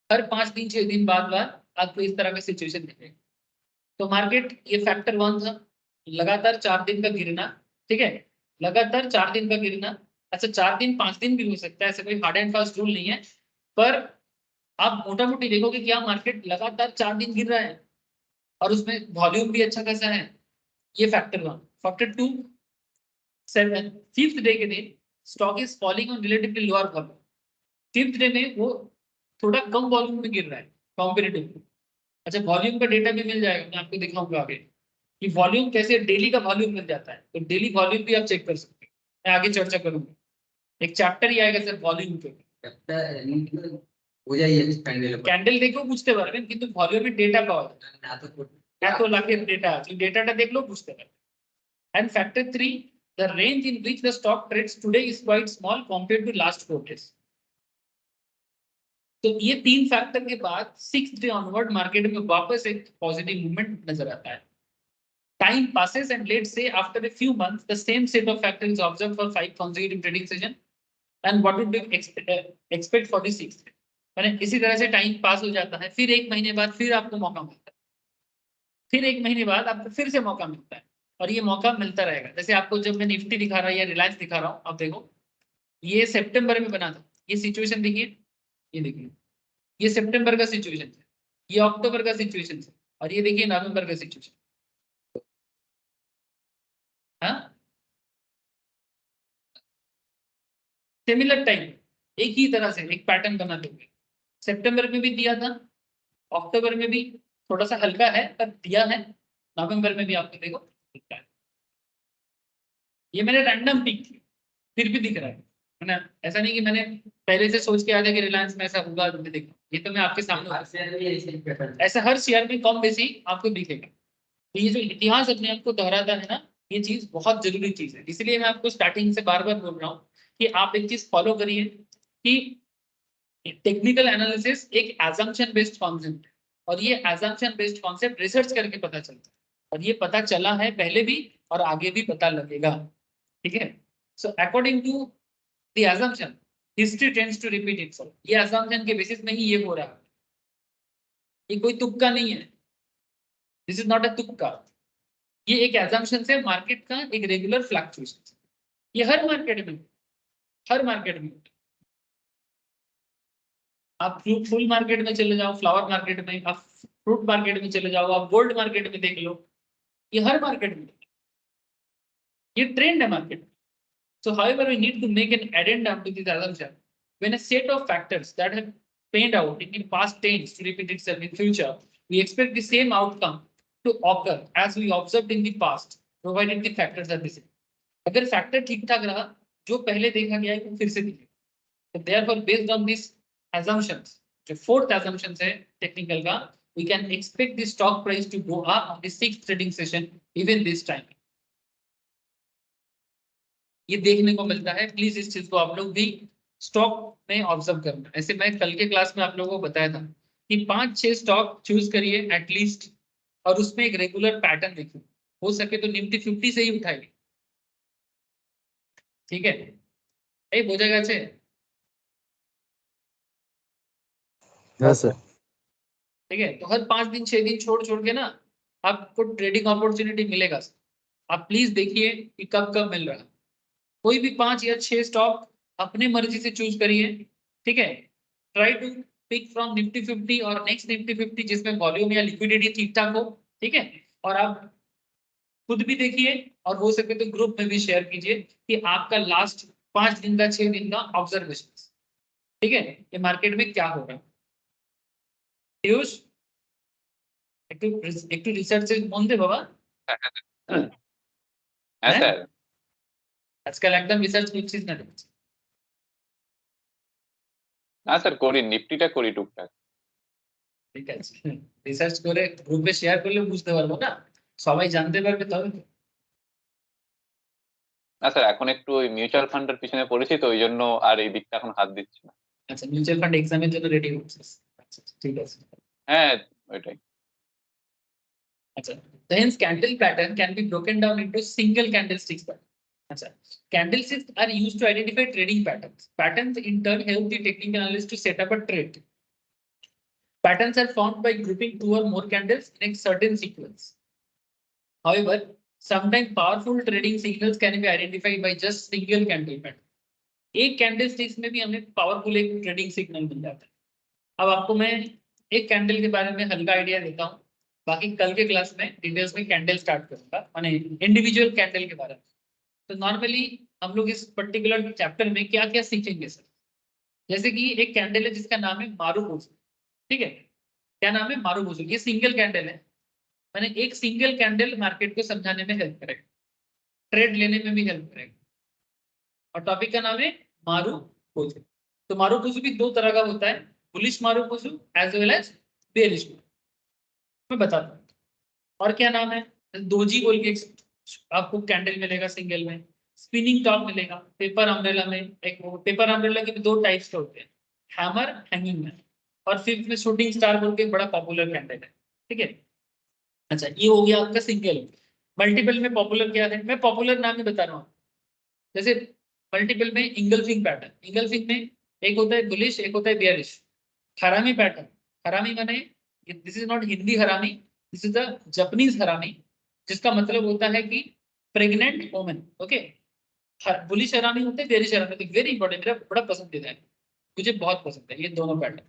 हर 5 दिन 6 दिन बाद आपको इस तरह का सिचुएशन दिखेगा। तो मार्केट ये फैक्टर 1 था, लगातार 4 दिन का गिरना। ठीक है, लगातार 4 दिन का गिरना। अच्छा, 4 दिन 5 दिन भी हो सकता है, ऐसा कोई हार्ड एंड फास्ट रूल नहीं है, पर आप मोटा मोटी देखोगे क्या मार्केट लगातार 4 दिन गिर रहा है और उसमें वॉल्यूम भी अच्छा खासा है। ये फैक्टर 1। फैक्टर 2, 5th डे के दिन stock is falling on relatively lower volume. 5th day में वो थोड़ा कम वॉल्यूम में गिर रहा है कॉम्पेरेटिवली। अच्छा, वॉल्यूम का डेटा भी मिल जाएगा, मैं आपको दिखाऊंगा आगे कि वॉल्यूम कैसे, डेली का वॉल्यूम मिल जाता है, तो डेली वॉल्यूम भी आप चेक कर सकते हैं। मैं आगे चर्चा करूंगा, एक चैप्टर ही आएगा सर वॉल्यूम पे। कैंडल देखो बुझते পারবেন, কিন্তু ভলিউমের ডেটা পাওয়া যায় না, এত লাখের ডেটা আছে, ডেটাটা দেখলেও বুঝতে পারবেন। And factor 3, the range in which the stock trades today is quite small compared to last 4 days. तो ये 3 फैक्टर के बाद 6th डे ऑनवर्ड मार्केट में वापस एक पॉजिटिव मूवमेंट नजर आता है। Time passes and let's say after a few months the same set of factors is observed for 5 consecutive trading session, and what would you expect for the 6th day? मैंने इसी तरह से time pass हो जाता है, फिर 1 महीने बाद फिर आपको मौका मिलता है, फिर 1 महीने बाद आपको फिर से मौका मिलता है, और ये मौका मिलता रहेगा। जैसे आपको जब मैं निफ्टी दिखा रहा हूँ या रिलायंस दिखा रहा हूँ, आप देखो ये सितंबर में बना था, ये सिचुएशन देखिए, ये देखिए ये सितंबर का सिचुएशन है, ये अक्टूबर का सिचुएशन है, और ये देखिए नवंबर का सिचुएशन। हाँ, सिमिलर टाइम, एक ही तरह से एक पैटर्न बनाते हुए सितंबर में भी दिया था, अक्टूबर में भी थोड़ा सा हल्का है पर दिया है, नवंबर में भी आपको देखो दिखता है। ये मैंने रैंडम पिक की, फिर भी दिख रहा है ना, ऐसा नहीं कि मैंने पहले से सोच के आया था कि रिलायंस में ऐसा होगा, देखो ये तो मैं आपके सामने, ऐसा हर शेयर में कम बेसी आपको दिखेगा। तो ये जो इतिहास अपने आप को दोहराता है ना, ये चीज बहुत जरूरी चीज है। इसलिए मैं आपको स्टार्टिंग से बार बार बोल रहा हूँ कि आप एक चीज फॉलो करिए कि टेक्निकल एनालिसिस एक एजम्पशन बेस्ड कॉन्सेप्ट है, और ये एजम्पशन बेस्ड कॉन्सेप्ट रिसर्च करके पता चलता है। और ये पता चला है पहले भी और आगे भी पता लगेगा, ठीक है। So according to the assumption history tends to repeat itself, ये assumption के बेसिस में ही ये हो रहा है, ये कोई तुक्का नहीं है, दिस इज नॉट अ तुक्का, ये एक assumption से मार्केट का एक रेगुलर फ्लक्चुएशन, ये हर मार्केट में, हर मार्केट में। आप फूल मार्केट में चले जाओ, फ्लावर मार्केट में, आप फ्रूट मार्केट में चले जाओ, आप गोल्ड मार्केट में देख लो, ये हर मार्केट में ये ट्रेंड है market. So however, we need to make an addendum to this assumption. When a set of factors that have panned out in past tends to repeat itself in future, we expect the same outcome to occur as we observed in the past, provided the factors are the same. अगर factor ठीक ठाक रहा, जो पहले देखा गया है वो फिर से दिखेगा। So therefore, based on these assumptions, जो fourth assumption है टेक्निकल का, we can expect the stock price to go up on the sixth trading session even this time. ये देखने को मिलता है, प्लीज इस चीज को आप लोग भी स्टॉक में ऑब्जर्व करना। ऐसे मैं कल के क्लास में आप लोगों को बताया था कि 5-6 स्टॉक चूज करिए एटलीस्ट, और उसमें एक रेगुलर पैटर्न देखिए, हो सके तो निफ्टी 50 से ही उठाइए, ठीक है। हो जाएगा अच्छे, सर। ठीक है। तो हर 5 दिन 6 दिन छोड़ छोड़ के ना आपको ट्रेडिंग अपॉर्चुनिटी मिलेगा। आप प्लीज देखिए कि कब कब मिल रहा है, कोई भी 5 या 6 स्टॉक अपने मर्जी से चूज करिए, ठीक है। Try to pick from Nifty 50 और नेक्स्ट निफ्टी 50 जिसमें वॉल्यूम या लिक्विडिटी ठीक ठाक हो, ठीक है। और आप खुद भी देखिए और हो सके तो ग्रुप में भी शेयर कीजिए कि आपका लास्ट 5 दिन का 6 दिन का ऑब्जर्वेशन, ठीक है, ये मार्केट में क्या हो रहा है। पीयूष একটু রিসার্চে মন দে বাবা, হ্যাঁ স্যার। আজকাল একদম রিসার্চ করছিস না? না স্যার করি, নিফটিটা করি টুকটাক। ঠিক আছে, রিসার্চ করে গ্রুপে শেয়ার করলে বুঝতে পারবো না, সবাই জানতে পারবে তবে তো। না স্যার এখন একটু ওই মিউচুয়াল ফান্ডের পিছনে পড়েছি তো ওই জন্য আর এই দিকটা এখন হাত দিচ্ছি না। আচ্ছা, মিউচুয়াল ফান্ড এক্সামের জন্য রেডি হচ্ছিস, আচ্ছা ঠিক আছে। হ্যাঁ ওইটাই। আচ্ছা, so hence candle pattern can be broken down into single candlesticks pattern. আচ্ছা, candlesticks are used to identify trading patterns. Patterns in turn help the technical analyst to set up a trade. Patterns are formed by grouping 2 or more candles in a certain sequence. However, sometimes powerful trading signals can be identified by just single candle pattern. एक candlesticks में भी हमें powerful एक trading signal मिल जाता है। अब आपको मैं एक कैंडल के बारे में हल्का आइडिया देता हूँ, बाकी कल के क्लास में डिटेल्स में कैंडल स्टार्ट करूंगा, माने इंडिविजुअल कैंडल के बारे में। तो नॉर्मली हम लोग इस पर्टिकुलर चैप्टर में क्या क्या सीखेंगे सर, जैसे कि एक कैंडल है जिसका नाम है मारुबुजु, ठीक है। क्या नाम है? मारुबुजु। ये सिंगल कैंडल है, माने एक सिंगल कैंडल मार्केट को समझाने में हेल्प करेगा, ट्रेड लेने में भी हेल्प करेगा। और टॉपिक का नाम है मारुबुजु। तो मारुबुजु भी 2 तरह का होता है, bullish marubozu as well as bearish. मैं बताता हूँ। और क्या नाम है? दोजी बोल के आपको कैंडल मिलेगा सिंगल में, स्पिनिंग टॉप मिलेगा, पेपर अम्ब्रेला में। एक पेपर अम्ब्रेला के भी 2 टाइप्स के होते हैं, हैमर, हैंगिंग मैन, और फिफ्थ में शूटिंग स्टार बोल के बड़ा पॉपुलर कैंडल है, ठीक है। अच्छा, ये हो गया आपका सिंगल। मल्टीपल में पॉपुलर क्या है, मैं पॉपुलर नाम ही बता रहा हूँ। जैसे मल्टीपल में इंगल्फिंग पैटर्न, इंगल्फिंग में एक होता है बुलिश, एक होता है बेयरिश। हरामी पैटर्न, हरामी माने दिस इज नॉट हिंदी हरामी, दिस इज द जापानीज हरामी, जिसका मतलब होता है कि प्रेग्नेंट वुमेन, ओके। बुलिश हरामी होते हैं, बेयरिश हरामी, तो वेरी इंपॉर्टेंट, मेरा बड़ा पसंदीदा है, मुझे बहुत पसंद है ये दोनों पैटर्न,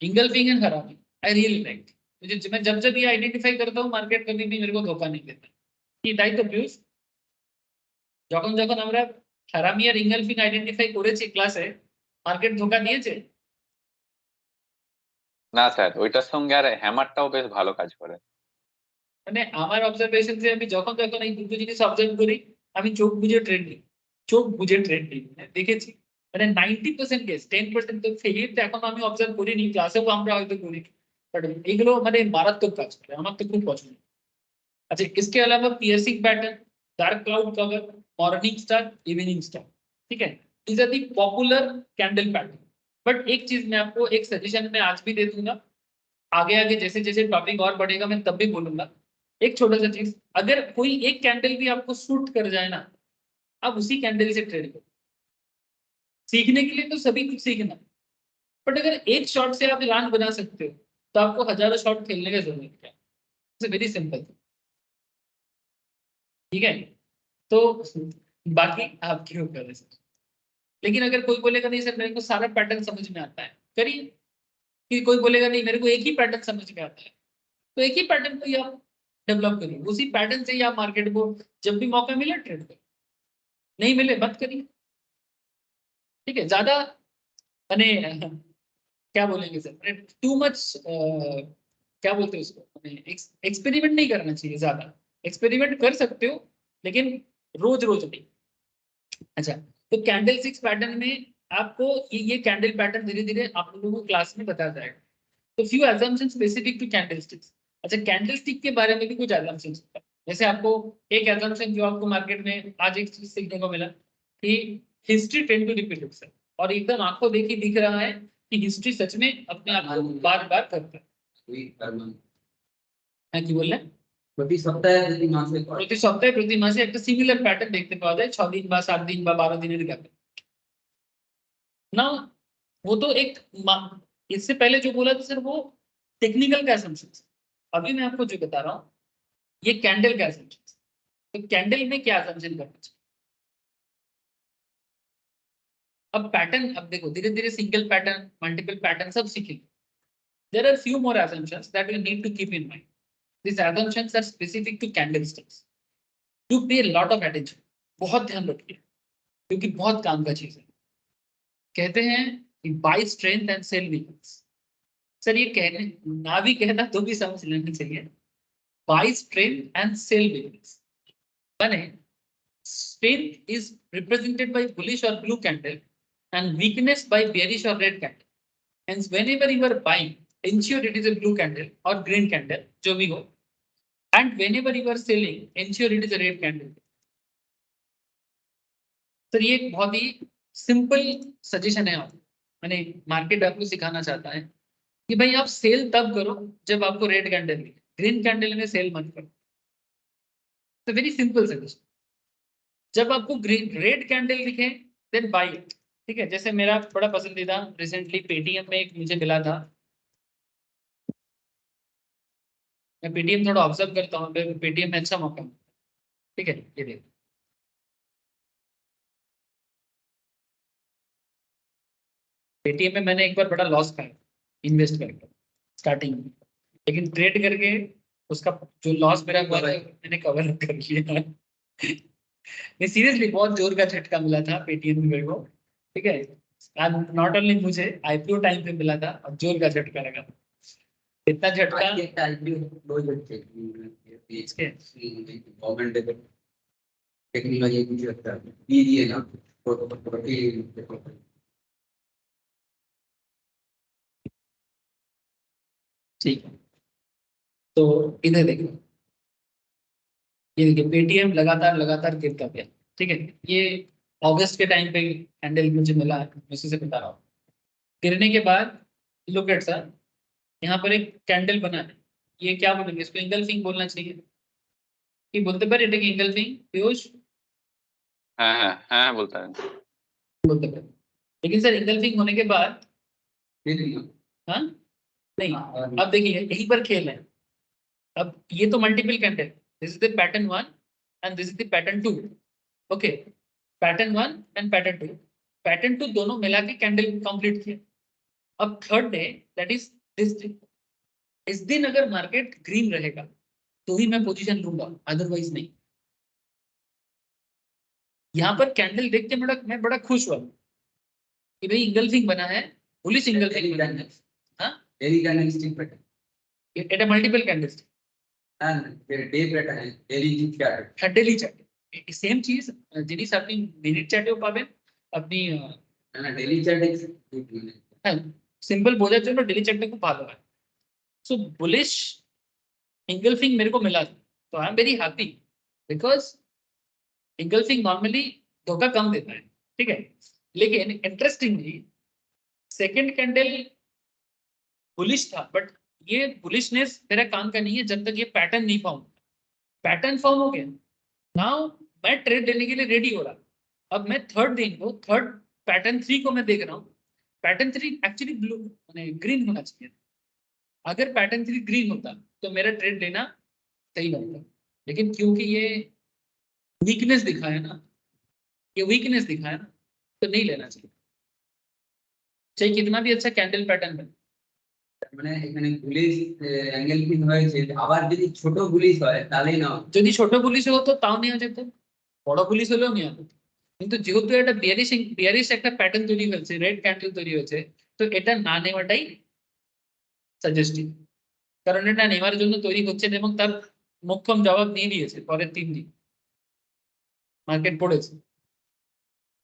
इंगल्फिंग एंड हरामी। आई रियली लाइक, मुझे मैं जब ये आइडेंटिफाई करता हूँ मार्केट कभी भी मेरे को धोखा नहीं देता। कि दायित्व प्लीज, যখন যখন আমরা হারামি আর ইনগালফিং আইডেন্টিফাই করেছি ক্লাসে, মার্কেট ধোকা দিয়েছে না স্যার, ওইটার সঙ্গে আর হ্যামারটাও বেশ ভালো কাজ করে। মানে আমার অবজারভেশন যে আমি যখন যখন এই দুটো জিনিস অবজার্ভ করি, আমি চোখ বুঝে ট্রেড নিই, চোখ বুঝে ট্রেড নিই, দেখেছি। মানে 90% কেস, 10% তো ফেলিয়ে তো এখন আমি অবজার্ভ করিনি, ক্লাসেও আমরা হয়তো করি, বাট এগুলো মানে মারাত্মক কাজ করে, আমার তো খুব পছন্দ। अच्छा, इसके अलावा piercing pattern, dark cloud cover, morning star, evening star, ठीक है। these are the popular candle pattern। But एक चीज मैं आपको एक सजेशन में आज भी दे दूंगा, आगे आगे जैसे जैसे टॉपिक और बढ़ेगा मैं तब भी बोलूंगा एक छोटा सा चीज, अगर कोई एक कैंडल भी आपको सूट कर जाए ना, आप उसी कैंडल से ट्रेड करो। सीखने के लिए तो सभी कुछ सीखना, बट अगर एक शॉट से आप लाख बना सकते हो तो आपको हजारों शॉट खेलने की जरूरत क्या है? इट्स वेरी सिंपल, ठीक है। तो बाकी आपके ऊपर है सर। लेकिन अगर कोई बोलेगा नहीं सर मेरे को सारा पैटर्न समझ में आता है, करिए। कि कोई बोलेगा नहीं मेरे को एक ही पैटर्न समझ में आता है, तो एक ही पैटर्न को ही आप डेवलप करिए, उसी पैटर्न से ही आप मार्केट को जब भी मौका मिले ट्रेड करिए, नहीं मिले मत करिए, ठीक है। ज्यादा मैंने क्या बोलेंगे सर, टू मच क्या बोलते हैं उसको, एक्सपेरिमेंट नहीं करना चाहिए ज्यादा। एक्सपेरिमेंट कर सकते हो लेकिन रोज रोज नहीं। अच्छा, तो कैंडल स्टिक्स पैटर्न में आपको ये कैंडल पैटर्न धीरे धीरे आप लोगों को क्लास में बताया जाएगा। तो few assumptions specific to candle sticks. अच्छा, कैंडल स्टिक के बारे में भी कुछ assumptions होता है। जैसे आपको एक assumption जो आपको मार्केट में आज एक चीज सीखने को मिला कि history tend to repeat itself, और एकदम आपको देखी दिख रहा है कि हिस्ट्री सच में अपने आप को बार बार करता है। কি বললেন? প্রতি সপ্তাহে যদি মাসে করে প্রতি সপ্তাহে প্রতি মাসে একটা সিমিলার প্যাটার্ন দেখতে পাওয়া যায় 6 दिन বা 7 दिन বা 12 दिনের গ্যাপে। ना वो तो एक इससे पहले जो बोला था सर वो टेक्निकल का assumption। अभी मैं आपको जो बता रहा हूँ ये कैंडल का assumption। तो कैंडल में क्या assumption करना चाहिए? अब पैटर्न, अब देखो धीरे धीरे सिंगल पैटर्न मल्टीपल पैटर्न सब सीखेंगे। There are few more assumptions that we need to keep in mind. These assumptions are specific to candlesticks. You pay a lot of attention. बहुत ध्यान रखिए क्योंकि बहुत काम का चीज है। कहते हैं कि buy strength and sell weakness. Sir ये कहने ना भी कहना तो भी समझ लेना चाहिए। Buy strength and sell weakness माने strength is represented by bullish or blue candle and weakness by bearish or red candle. Hence whenever you are buying, ensure it is a blue candle or green candle जो भी हो, and whenever you are selling, ensure it is a red candle. Sir ये एक बहुत ही simple suggestion है। आप मैंने market आपको सिखाना चाहता है कि भाई आप सेल तब करो जब आपको रेड कैंडल दिखे, ग्रीन कैंडल में सेल मत करो। तो वेरी सिंपल सजेशन। जब आपको ग्रीन रेड कैंडल दिखे देन बाय, ठीक है। जैसे मेरा बड़ा पसंदीदा रिसेंटली पेटीएम में एक मुझे मिला था। मैं पेटीएम थोड़ा ऑब्जर्व करता हूँ, पेटीएम में अच्छा मौका, ठीक है। ये देखो पेटीएम में मैंने एक बार बड़ा लॉस खाया इन्वेस्ट करके स्टार्टिंग में, लेकिन ट्रेड करके उसका जो लॉस मेरा हुआ था मैंने कवर कर लिया। नहीं सीरियसली बहुत जोर का झटका मिला था पेटीएम में मेरे को, ठीक है। नॉट ओनली मुझे आईपीओ टाइम पे मिला था और जोर का झटका लगा था। इतना झटका একটা আইপিও ক্লোজ হচ্ছে इसके গভর্নমেন্ট টেকনোলজি কিছু একটা দিয়ে দিয়ে না ठीक है। तो इधर देखो, ये देखिए पेटीएम लगातार लगातार गिरता गया, ठीक है। ये अगस्त के टाइम पे कैंडल मुझे मिला है, उसी से बता रहा हूँ। गिरने के बाद लुक एट सर, यहाँ पर एक कैंडल बना है, ये क्या बोलेंगे इसको, इंगल्फिंग बोलना चाहिए कि बोलते पर এটা কি इंगल्फिंग पीयूष? হ্যাঁ হ্যাঁ হ্যাঁ বলতে পারেন। बोलते पर, लेकिन सर इंगल्फिंग होने के बाद हाँ नहीं, अब देखिए यहीं पर खेल है। अब ये तो multiple candle, this is the pattern 1 and this is the pattern 2, okay. Pattern 1 and pattern 2, pattern 2 दोनों मिला के कैंडल कंप्लीट किया। अब third day that is this day, इस दिन अगर मार्केट ग्रीन रहेगा तो ही मैं पोजीशन लूंगा, अदरवाइज नहीं। यहाँ पर कैंडल देख के मैं बड़ा खुश हुआ कि भाई इंगल्फिंग बना है, बुलिश इंगल्फिंग बना है। हाँ ডেইলি ক্যান্ডেলস্টিক প্যাটার্ন এটা মাল্টিপল ক্যান্ডেলস্টিক হ্যাঁ day pattern daily chart daily চার্টে সেম চিজ জিনিস আপনি মিনিট চার্টেও পাবেন আপনি না ডেইলি চার্টে হ্যাঁ সিম্পল বোঝার জন্য ডেলি চার্টটা খুব ভালো হয়। सो बुलिश इंगल्फिंग मेरे को मिला तो I am very happy because engulfing normally धोखा कम देता है, ठीक है। लेकिन इंटरेस्टिंगली सेकंड कैंडल बुलिश था, बट ये बुलिशनेस मेरा काम का नहीं है जब तक ये पैटर्न नहीं पाऊंगा। पैटर्न फॉर्म हो गया, नाउ मैं ट्रेड लेने के लिए रेडी हो रहा। अब मैं थर्ड पैटर्न 3 को मैं देख रहा हूँ, पैटर्न 3 एक्चुअली ब्लू माने ग्रीन होना चाहिए। अगर पैटर्न 3 ग्रीन होता तो मेरा ट्रेड लेना सही लगता, लेकिन क्योंकि ये वीकनेस दिखा है ना, ये वीकनेस दिखा है ना, तो नहीं लेना चाहिए, चाहे कितना भी अच्छा कैंडल पैटर्न बने। মানে এখানে পুলিশ অ্যাঙ্গেল পিন হয়েছে, আবার যদি ছোট পুলিশ হয় তাহলেই না হবে। যদি ছোট পুলিশ হতো তাও নেওয়া যেত, বড় পুলিশ হলেও নেওয়া যেত, কিন্তু যেহেতু এটা বিয়ারিশ একটা প্যাটার্ন তৈরি হয়েছে, রেড ক্যান্ডেল তৈরি হয়েছে, তো এটা না নেওয়াটাই সাজেস্টিভ। কারণ এটা নেওয়ার জন্য তৈরি হচ্ছে না এবং তার মোক্ষম জবাব নিয়ে নিয়েছে পরের 3 দিন মার্কেট পড়েছে।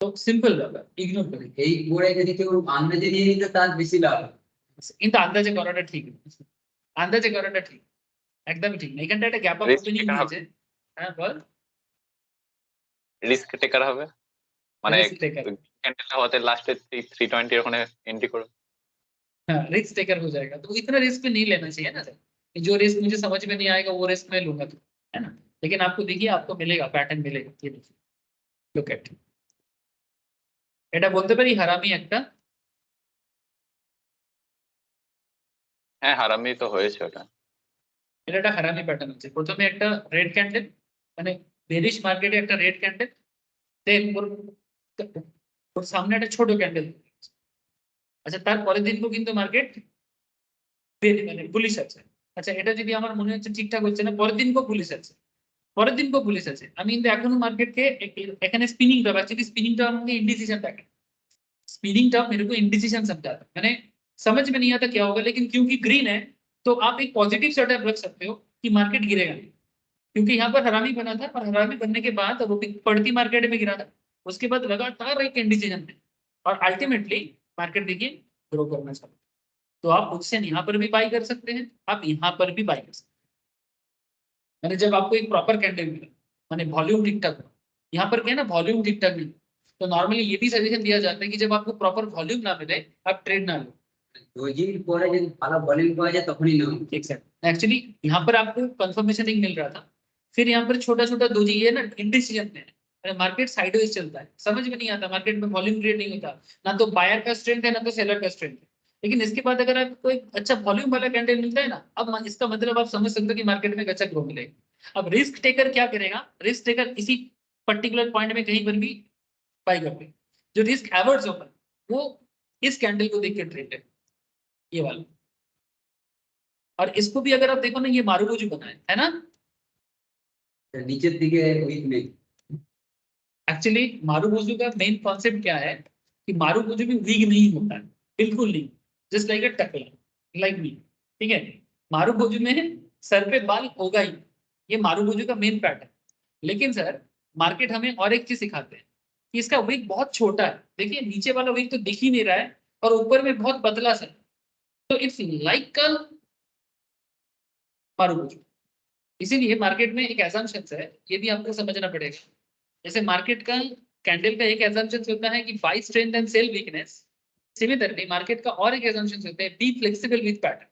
তো সিম্পল ব্যাপার, ইগনোর করি। এই করে যদি কেউ আন্দাজে নিয়ে নিত তার বেশি লাভ। কিন্তু আন্দাজে করাটা ঠিক না, আন্দাজে করাটা ঠিক একদমই ঠিক না। এখানটা একটা gap up Risk opening taker হয়েছে। হ্যাঁ বল। রিস্ক টেকার হবে, মানে Risk taker। ক্যান্ডেলটা হতে লাস্টে 320 ওখানে এন্ট্রি করো। हाँ रिस्क टेकर हो जाएगा, तो इतना रिस्क भी नहीं लेना चाहिए ना सर, कि जो रिस्क मुझे समझ में नहीं आएगा वो रिस्क मैं लूंगा तो, है ना। लेकिन आपको देखिए आपको मिलेगा, पैटर्न मिलेगा, ये देखिए लुक एट। এটা বলতে পারি হারামি একটা। হ্যাঁ হারামি তো হয়েছে ওটা। এটা একটা হারামি প্যাটার্ন আছে। প্রথমে একটা রেড ক্যান্ডেল, মানে বেরিশ মার্কেটে একটা রেড ক্যান্ডেল, দেন ওর সামনে একটা ছোট ক্যান্ডেল। আচ্ছা তারপরের দিন কিন্তু মার্কেট মানে পুলিশ আছে। আচ্ছা এটা যদি আমার মনে হচ্ছে ঠিকঠাক হচ্ছে না, পরের দিন পুলিশ আছে, পরের দিন পুলিশ আছে, আমি কিন্তু এখনো মার্কেটকে এখানে spinning top, actually spinning top मुझे इंडिसीजन तक है, स्पिनिंग टॉप मेरे को इंडिसीजन समझाता है, मैंने समझ में नहीं आता क्या होगा, लेकिन क्योंकि ग्रीन है तो आप एक पॉजिटिव सेटअप रख सकते हो कि मार्केट गिरेगा नहीं, क्योंकि यहाँ पर हरामी बना था और हरामी बनने के बाद वो पड़ती मार्केट में गिरा था, उसके बाद लगातार एक इंडिसीजन है और अल्टीमेटली मार्केट देखिए ग्रो करना चालू। तो आप उससे यहाँ पर भी बाई कर सकते हैं, आप यहाँ पर भी बाई कर सकते हैं। मैंने जब आपको एक प्रॉपर कैंडल मिला, मैंने वॉल्यूम ठीक ठाक, यहाँ पर क्या है ना वॉल्यूम ठीक ठाक नहीं, तो नॉर्मली ये भी सजेशन दिया जाता है कि जब आपको प्रॉपर वॉल्यूम ना मिले आप ट्रेड ना लो। রোজির পরে যদি ভালো ভলিউম পাওয়া যায় তখনই নাও। एक्चुअली यहाँ पर आपको कंफर्मेशन नहीं मिल रहा था, फिर यहाँ पर छोटा छोटा दोजी है ना इंडिसीजन में, मार्केट साइडवेज चलता है, समझ में नहीं आता, मार्केट में वॉल्यूम क्रिएट नहीं होता, ना तो बायर का स्ट्रेंथ है ना तो सेलर का स्ट्रेंथ है। लेकिन इसके बाद अगर आपको एक अच्छा वॉल्यूम वाला कैंडल मिलता है ना, अब इसका मतलब आप समझ सकते हो कि मार्केट में एक अच्छा ग्रो मिलेगा। अब रिस्क टेकर क्या करेगा, रिस्क टेकर इसी पर्टिकुलर पॉइंट में कहीं पर भी बाय करते, जो रिस्क एवर्ड्स होगा वो इस कैंडल को देख के ट्रेड है, ये वाला। और इसको भी अगर आप देखो ना, ये मारुबुजू बना है ना, নিচের দিকে উইক নেই। एक्चुअली मारुबुजू का मेन कॉन्सेप्ट क्या है कि मारुबुजू भी वीक नहीं होता है, बिल्कुल नहीं, जस्ट लाइक अ टकला, लाइक मी, ठीक है। मारुबुजू में सर पे बाल होगा ही, ये मारुबुजू का मेन पैटर्न। लेकिन सर मार्केट हमें और एक चीज सिखाते हैं कि इसका वीक बहुत छोटा है, देखिए नीचे वाला वीक तो दिख ही नहीं रहा है और ऊपर में बहुत पतला सा, तो इट्स लाइक का मारुबुजू। इसीलिए मार्केट में एक एजम्पशन है, ये भी आपको समझना पड़ेगा। जैसे मार्केट का कैंडल का एक एजम्पशन होता है कि buy strength and sell weakness, similarly market का और एक एजम्पशन होता है be flexible with pattern,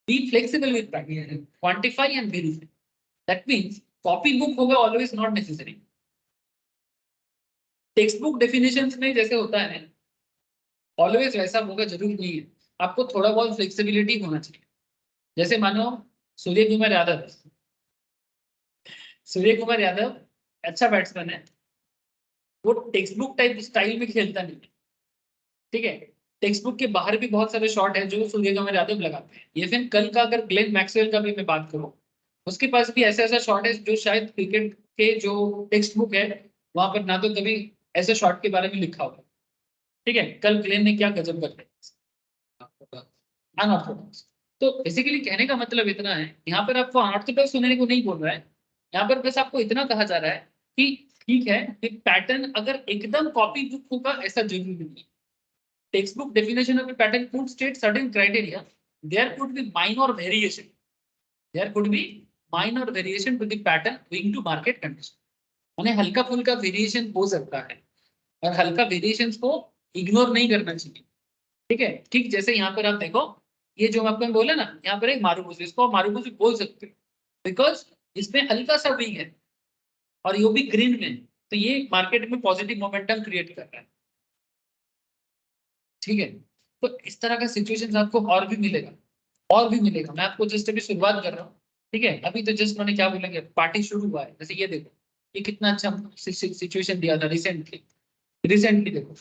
be flexible with pattern, quantify and verify. That means copy book होगा always not necessary, text book definitions में जैसे होता है ऑलवेज वैसा होगा जरूर नहीं है, आपको थोड़ा बहुत फ्लेक्सिबिलिटी होना चाहिए। जैसे मानो सूर्य कुमार यादव अच्छा बैट्समैन है, वो टेक्स्ट बुक टाइप स्टाइल में खेलता नहीं है, ठीक है। टेक्स्ट बुक के बाहर भी बहुत सारे शॉट है जो सूर्य कुमार यादव लगाते हैं। ये फिर कल का अगर ग्लेन मैक्सवेल का भी मैं बात करूं, उसके पास भी ऐसा ऐसा शॉट है जो शायद क्रिकेट के जो टेक्स्ट बुक है वहां पर ना तो कभी ऐसे शॉट के बारे में लिखा होगा, ठीक है। कल ग्लेन ने क्या गजब कर दिया, अनऑर्थोडॉक्स। तो बेसिकली कहने का मतलब इतना है, यहाँ पर आपको अनऑर्थोडॉक्स सुनने को नहीं बोल रहा है, यहाँ पर बस आपको इतना कहा जा रहा है कि ठीक है पैटर्न अगर एकदम कॉपी बुक होगा ऐसा जरूरी नहीं है। Text book definition of pattern could state certain criteria, there could be minor variation, there could be minor variation to the pattern going to market condition, माने हल्का फुल्का वेरिएशन हो सकता है और हल्का वेरिएशंस को इग्नोर नहीं करना चाहिए, ठीक है। ठीक जैसे यहाँ पर आप देखो, ये जो आपको बोला ना, यहाँ पर एक मारुबुजू, इसको मारुबुजू बोल सकते हो, बिकॉज इसमें हल्का सा वीक है और ये भी ग्रीन में, तो ये मार्केट में पॉजिटिव मोमेंटम क्रिएट कर रहा है। ठीक है, तो इस तरह का सिचुएशन आपको और भी मिलेगा, और भी मिलेगा। मैं आपको जस्ट अभी शुरुआत कर रहा हूँ। ठीक है, अभी तो जस्ट मैंने क्या बोलेंगे, पार्टी शुरू हुआ है। जैसे ये देखो, ये कितना अच्छा सिचुएशन दिया था रिसेंटली। रिसेंटली देखो,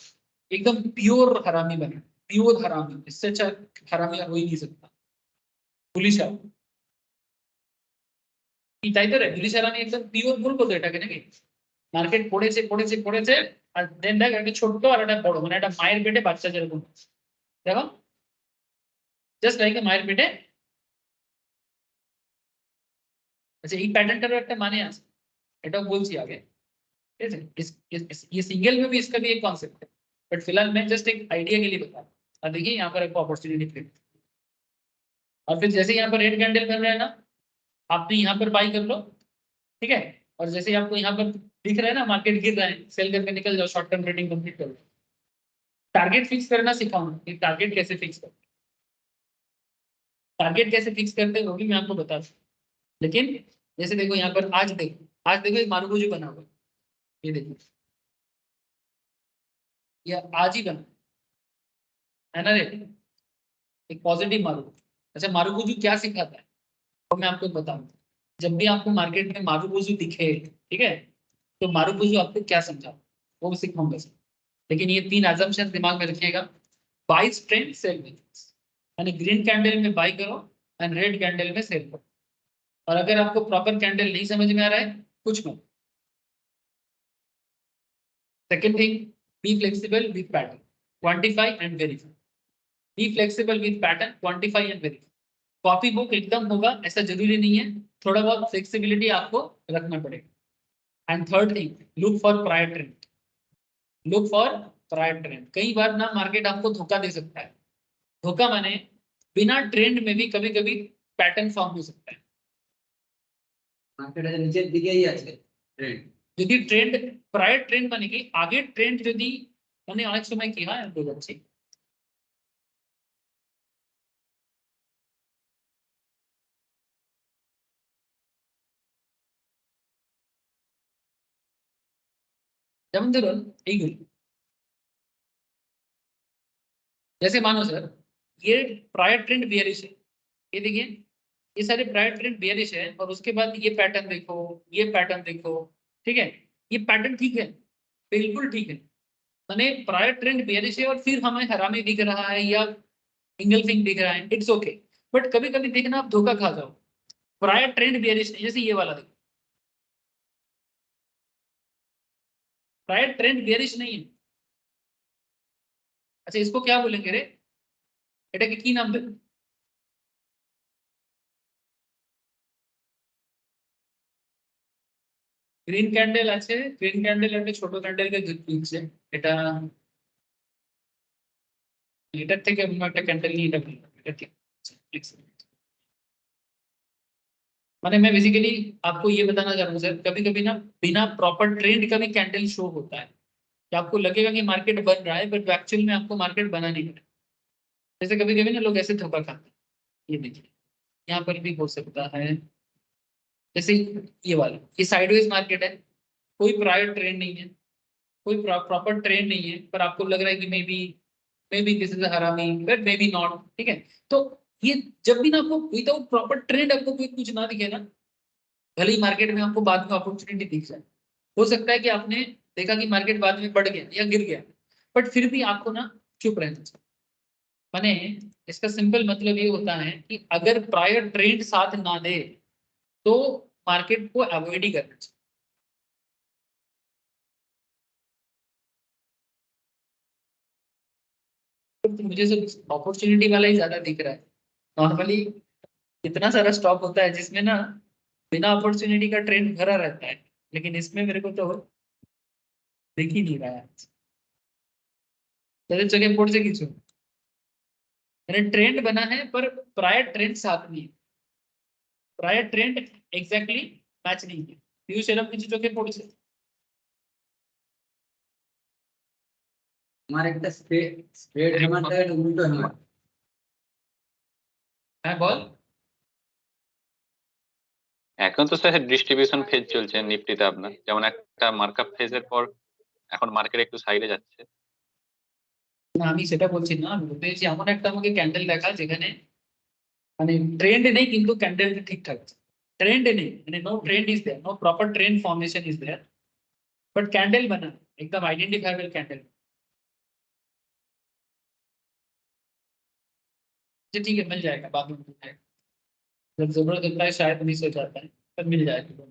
एकदम प्योर हरामी बना, प्योर हरामी, इससे अच्छा हरामी हो ही नहीं सकता। पुलिस পুলিশ হারামি একদম পিওর বলবো তো এটাকে নাকি? মার্কেট পড়েছে পড়েছে পড়েছে, আর দেন দেখ একটা ছোট্ট আর একটা বড়, মানে একটা মায়ের পেটে বাচ্চা যেরকম, দেখো জাস্ট লাইক মায়ের পেটে। আচ্ছা, এই প্যাটার্নটারও একটা মানে আছে, এটাও বলছি আগে। ठीक है, ये सिंगल में भी इसका भी एक कॉन्सेप्ट है, बट फिलहाल मैं जस्ट एक आइडिया के लिए बता रहा हूँ। और देखिए यहाँ पर एक अपॉर्चुनिटी क्रिएट, और फिर जैसे यहाँ पर रेड कैंडल बन रहा है ना, आपने यहाँ पर बाई कर लो। ठीक है, और जैसे आपको यहाँ पर दिख रहा है ना मार्केट गिर रहा है, सेल करके निकल जाओ, शॉर्ट टर्म ट्रेडिंग कंप्लीट कर लो। टारगेट फिक्स करना सिखाऊंगा कि टारगेट कैसे फिक्स करते, टारगेट कैसे फिक्स करते हैं वो भी मैं आपको बता दूँ। लेकिन जैसे देखो यहाँ पर आज देखो, आज देखो एक मारुगुजी बना हुआ है, ये देखो, ये आज ही बना है ना रे, एक पॉजिटिव मारुगुजी। अच्छा, मारुगुजी क्या सिखाता है तो मैं आपको बताऊँ। जब भी आपको मार्केट में मारुगुजी दिखे, ठीक है, तो मारुगुजी आपको क्या समझा वो सिखाऊंगा। लेकिन ये 3 assumption दिमाग में रखिएगा। बाई स्ट्रेंथ, सेल विथ, यानी ग्रीन कैंडल में बाई करो एंड रेड कैंडल में सेल करो। और अगर आपको प्रॉपर कैंडल नहीं समझ में आ रहा है, कुछ मत। Second thing, be flexible with pattern, quantify and verify. Be flexible with pattern, quantify and verify. Copy book एकदम होगा ऐसा जरूरी नहीं है, थोड़ा बहुत फ्लेक्सिबिलिटी आपको रखना पड़ेगा। And third thing, look for prior trend, look for prior trend. कई बार ना मार्केट आपको धोखा दे सकता है। धोखा माने बिना ट्रेंड में भी कभी कभी पैटर्न फॉर्म हो सकता है। মার্কেটের নিচের দিকেই আছে ট্রেন্ড। যদি ট্রেন্ড প্রাयर ট্রেন্ড মানে কি, আগে ট্রেন্ড যদি মানে অনেক সময় কি হয় আমি বোঝাচ্ছি। যেমন ধরুন এইগুলো, जैसे मानो सर ये प्रायर ट्रेंड बेयरिश है, ये देखिए ये सारे प्रायर ट्रेंड बेयरिश है, और उसके बाद ये पैटर्न देखो, ये पैटर्न देखो। ठीक है, ये पैटर्न ठीक है, बिल्कुल ठीक है, माने प्रायर ट्रेंड बेयरिश है और फिर हमें हरामी दिख रहा है या इंगल्फिंग दिख रहा है, इट्स ओके। बट कभी कभी देखना आप धोखा खा जाओ। प्रायर ट्रेंड बेयरिश है, जैसे ये वाला देखो, प्रायर ट्रेंड बेयरिश नहीं है। अच्छा, इसको क्या बोलेंगे रे, এটাকে কি নাম দেব? গ্রিন ক্যান্ডেল আছে, গ্রিন ক্যান্ডেল একটা ছোট ক্যান্ডেলকে দিচ্ছে, এটা এটার থেকে অন্য একটা ক্যান্ডেল নিয়ে এটা বলবো, এটা ঠিক আছে। माने मैं बेसिकली आपको ये बताना चाह रहा हूँ सर, कभी कभी ना बिना प्रॉपर ट्रेंड का भी कैंडल शो होता है कि आपको लगेगा कि मार्केट बन रहा है, बट एक्चुअल में आपको मार्केट बना नहीं है। जैसे कभी कभी ना लोग ऐसे धोखा खाते हैं, ये देखिए यहाँ पर भी हो सकता है। जैसे ये वाला, ये साइडवेज मार्केट है, कोई प्रायर ट्रेंड नहीं है, कोई प्रॉपर ट्रेंड नहीं है, पर आपको लग रहा है कि मे बी दिस इज हरामी, बट मे बी नॉट। ठीक है, तो ये जब भी ना आपको विदाउट प्रॉपर ट्रेंड आपको कोई कुछ ना दिखे ना, भले ही मार्केट में आपको बाद में अपॉर्चुनिटी दिख जाए, हो सकता है कि आपने देखा कि मार्केट बाद में बढ़ गया या गिर गया, बट फिर भी आपको ना चुप रहना चाहिए। माने इसका सिंपल मतलब ये होता है कि अगर प्रायर ट्रेंड साथ ना दे तो मार्केट को अवॉइड ही करना चाहिए। तो मुझे सब अपॉर्चुनिटी वाला ही ज्यादा दिख रहा है। नॉर्मली इतना सारा स्टॉक होता है जिसमें ना बिना अपॉर्चुनिटी का ट्रेंड भरा रहता है, लेकिन इसमें मेरे को तो दिख ही नहीं रहा है। चले चले बोर्ड से खींचो, मैंने ट्रेंड बना है पर प्रायर ट्रेंड साथ नहीं है, प्रायर ट्रेंड एग्जैक्टली मैच नहीं है। पीयूष एरम खींचो चोके बोर्ड से। আমার একটা স্ট্রেট হ্যামারটা একটা উল্টো হ্যামার। হ্যাঁ বল। এখন তো স্যার ডিস্ট্রিবিউশন ফেজ চলছে নিফটিতে আপনার, যেমন একটা মার্কআপ ফেজের পর এখন মার্কেট একটু সাইডে যাচ্ছে। না আমি সেটা বলছি না, আমি বলতে চাইছি এমন একটা আমাকে ক্যান্ডেল দেখা যেখানে মানে ট্রেন্ড নেই কিন্তু ক্যান্ডেলটা ঠিকঠাক আছে। ট্রেন্ড নেই মানে no trend is there, no proper trend formation is there, but candle बना एकदम आइडेंटिफाइबल कैंडल। ठीक है मिल जाएगा बाद में, मिल जाएगा जब जरूरत होता है शायद मिस हो जाता है, पर मिल जाएगा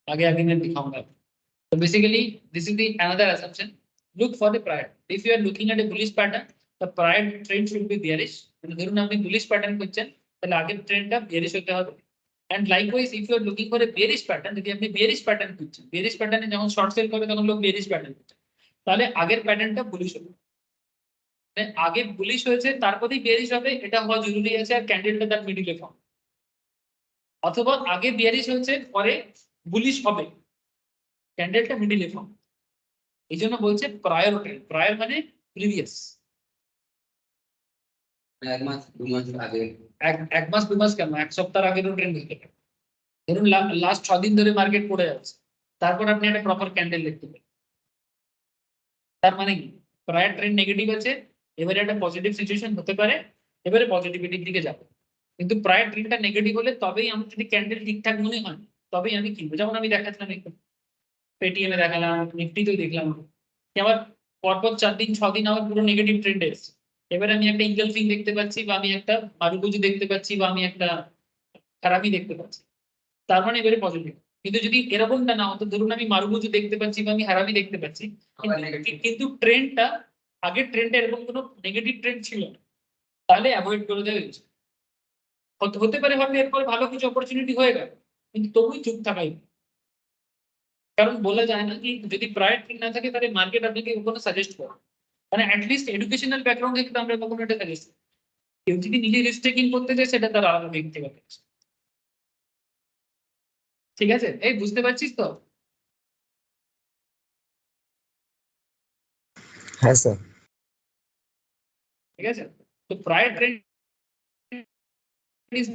आगे आगे मैं दिखाऊंगा। So basically this is the another assumption, look for the prior, if you are looking at a bullish pattern the prior trend should be bearish, মানে ধরুন আপনি bullish pattern করছেন তাহলে আগের ট্রেন্ডটা bearish হতে হবে। and likewise if you are looking for a bearish pattern, যদি আপনি bearish pattern খুঁজছেন, bearish pattern এ যখন শর্ট সেল করে তখন লোক bearish pattern খুঁজছে, তাহলে আগের প্যাটার্নটা bullish হবে, মানে আগে bullish হয়েছে তারপরেই bearish হবে এটা হওয়া জরুরি আছে, আর ক্যান্ডেলটা তার মিডিলে ফর্ম, অথবা আগে bearish হয়েছে পরে bullish হবে ক্যান্ডেলটা মিডিলে ফর্ম। এই জন্য বলছে প্রায়র ট্রেন্ড, প্রায়র মানে প্রিভিয়াস, এক মাস 2 মাস আগে, এক মাস 2 মাস কেন, এক সপ্তাহ আগেরও ট্রেন্ড হতে পারে। ধরুন লাস্ট 6 দিন ধরে মার্কেট পড়ে যাচ্ছে, তারপর আপনি একটা প্রপার ক্যান্ডেল দেখতে পাবেন, তার মানে কি প্রায়র ট্রেন্ড নেগেটিভ আছে, এবারে একটা পজিটিভ সিচুয়েশন হতে পারে, এবারে পজিটিভিটির দিকে যাবে। কিন্তু প্রায়র ট্রেন্ডটা নেগেটিভ হলে তবেই আমার যদি ক্যান্ডেল ঠিকঠাক মনে হয় তবেই আমি কিনবো। যেমন আমি দেখাচ্ছিলাম একটু পেটিএম এ দেখালাম, নিফটিতেও দেখলাম কি আমার পরপর 4 দিন 6 দিন আমার পুরো নেগেটিভ ট্রেন্ড এসেছে, এবারে আমি একটা ইনগালফিং দেখতে পাচ্ছি বা আমি একটা মারুগুজু দেখতে পাচ্ছি বা আমি একটা খারাপই দেখতে পাচ্ছি, তার মানে এবারে পজিটিভ। কিন্তু যদি এরকমটা না হতো, ধরুন আমি মারুগুজু দেখতে পাচ্ছি বা আমি হারামি দেখতে পাচ্ছি কিন্তু ট্রেন্ডটা আগের ট্রেন্ডে এরকম কোনো নেগেটিভ ট্রেন্ড ছিল না, তাহলে অ্যাভয়েড করে দেওয়া হয়েছে। হতে পারে হয়তো এরপরে ভালো কিছু অপরচুনিটি হয়ে গেল, কিন্তু তবুই চুপ থাকাই, কারণ বলা যায় না কি যদি প্রায়র ট্রেন্ড না থাকে তাহলে মার্কেট আপনাকে কোনো সাজেস্ট করে, মানে অ্যাটলিস্ট এডুকেশনাল ব্যাকগ্রাউন্ড থেকে তো আমরা কখনো এটা সাজেস্ট, কেউ যদি নিজে রিস্ক টেকিং করতে চায় সেটা তার আলাদা ব্যক্তিগত বিষয়। ঠিক আছে, এই বুঝতে পারছিস তো? হ্যাঁ স্যার। ঠিক আছে, তো prior trend is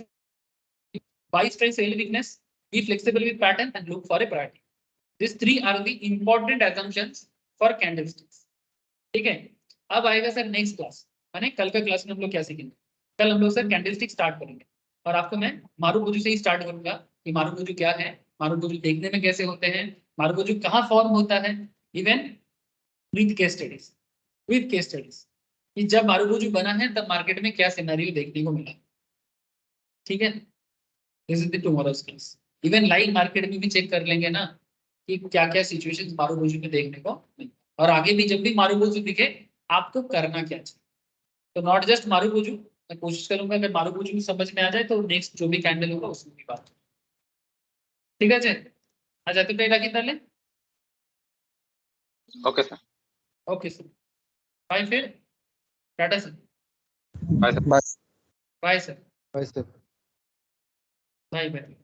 buy strength, sell weakness, be flexible with pattern and look for a priority. These three are the important assumptions for candlesticks. ठीक है, अब आएगा सर नेक्स्ट क्लास, माने कल का क्लास में हम लोग क्या सीखेंगे। कल हम लोग सर कैंडलस्टिक स्टार्ट करेंगे और आपको मैं मारुबुजु से ही स्टार्ट करूंगा कि मारुबुजु क्या है, मारुबुजु देखने में कैसे होते हैं, मारुबुजु कहाँ फॉर्म होता है, even with case studies, with case studies कि जब मारुबुजु बना है तब मार्केट में क्या सिनेरियो देखने को मिला। ठीक है, this is the tomorrow's class. Even live market में भी चेक कर लेंगे ना कि क्या क्या सिचुएशंस मारुबुजु में देखने को मिले, और आगे भी जब भी मारुबुजु दिखे आपको करना क्या चाहिए। तो नॉट जस्ट मारुबुजु, मैं कोशिश करूंगा अगर मारुबुजु समझ में आ जाए तो नेक्स्ट जो भी कैंडल होगा उसमें भी बात। ঠিক আছে, আজ এতটাই রাখি তাহলে। Okay sir, okay sir, bye, फिर टाटा सर, বাই স্যার। বাস bye sir, bye sir. Bye bye.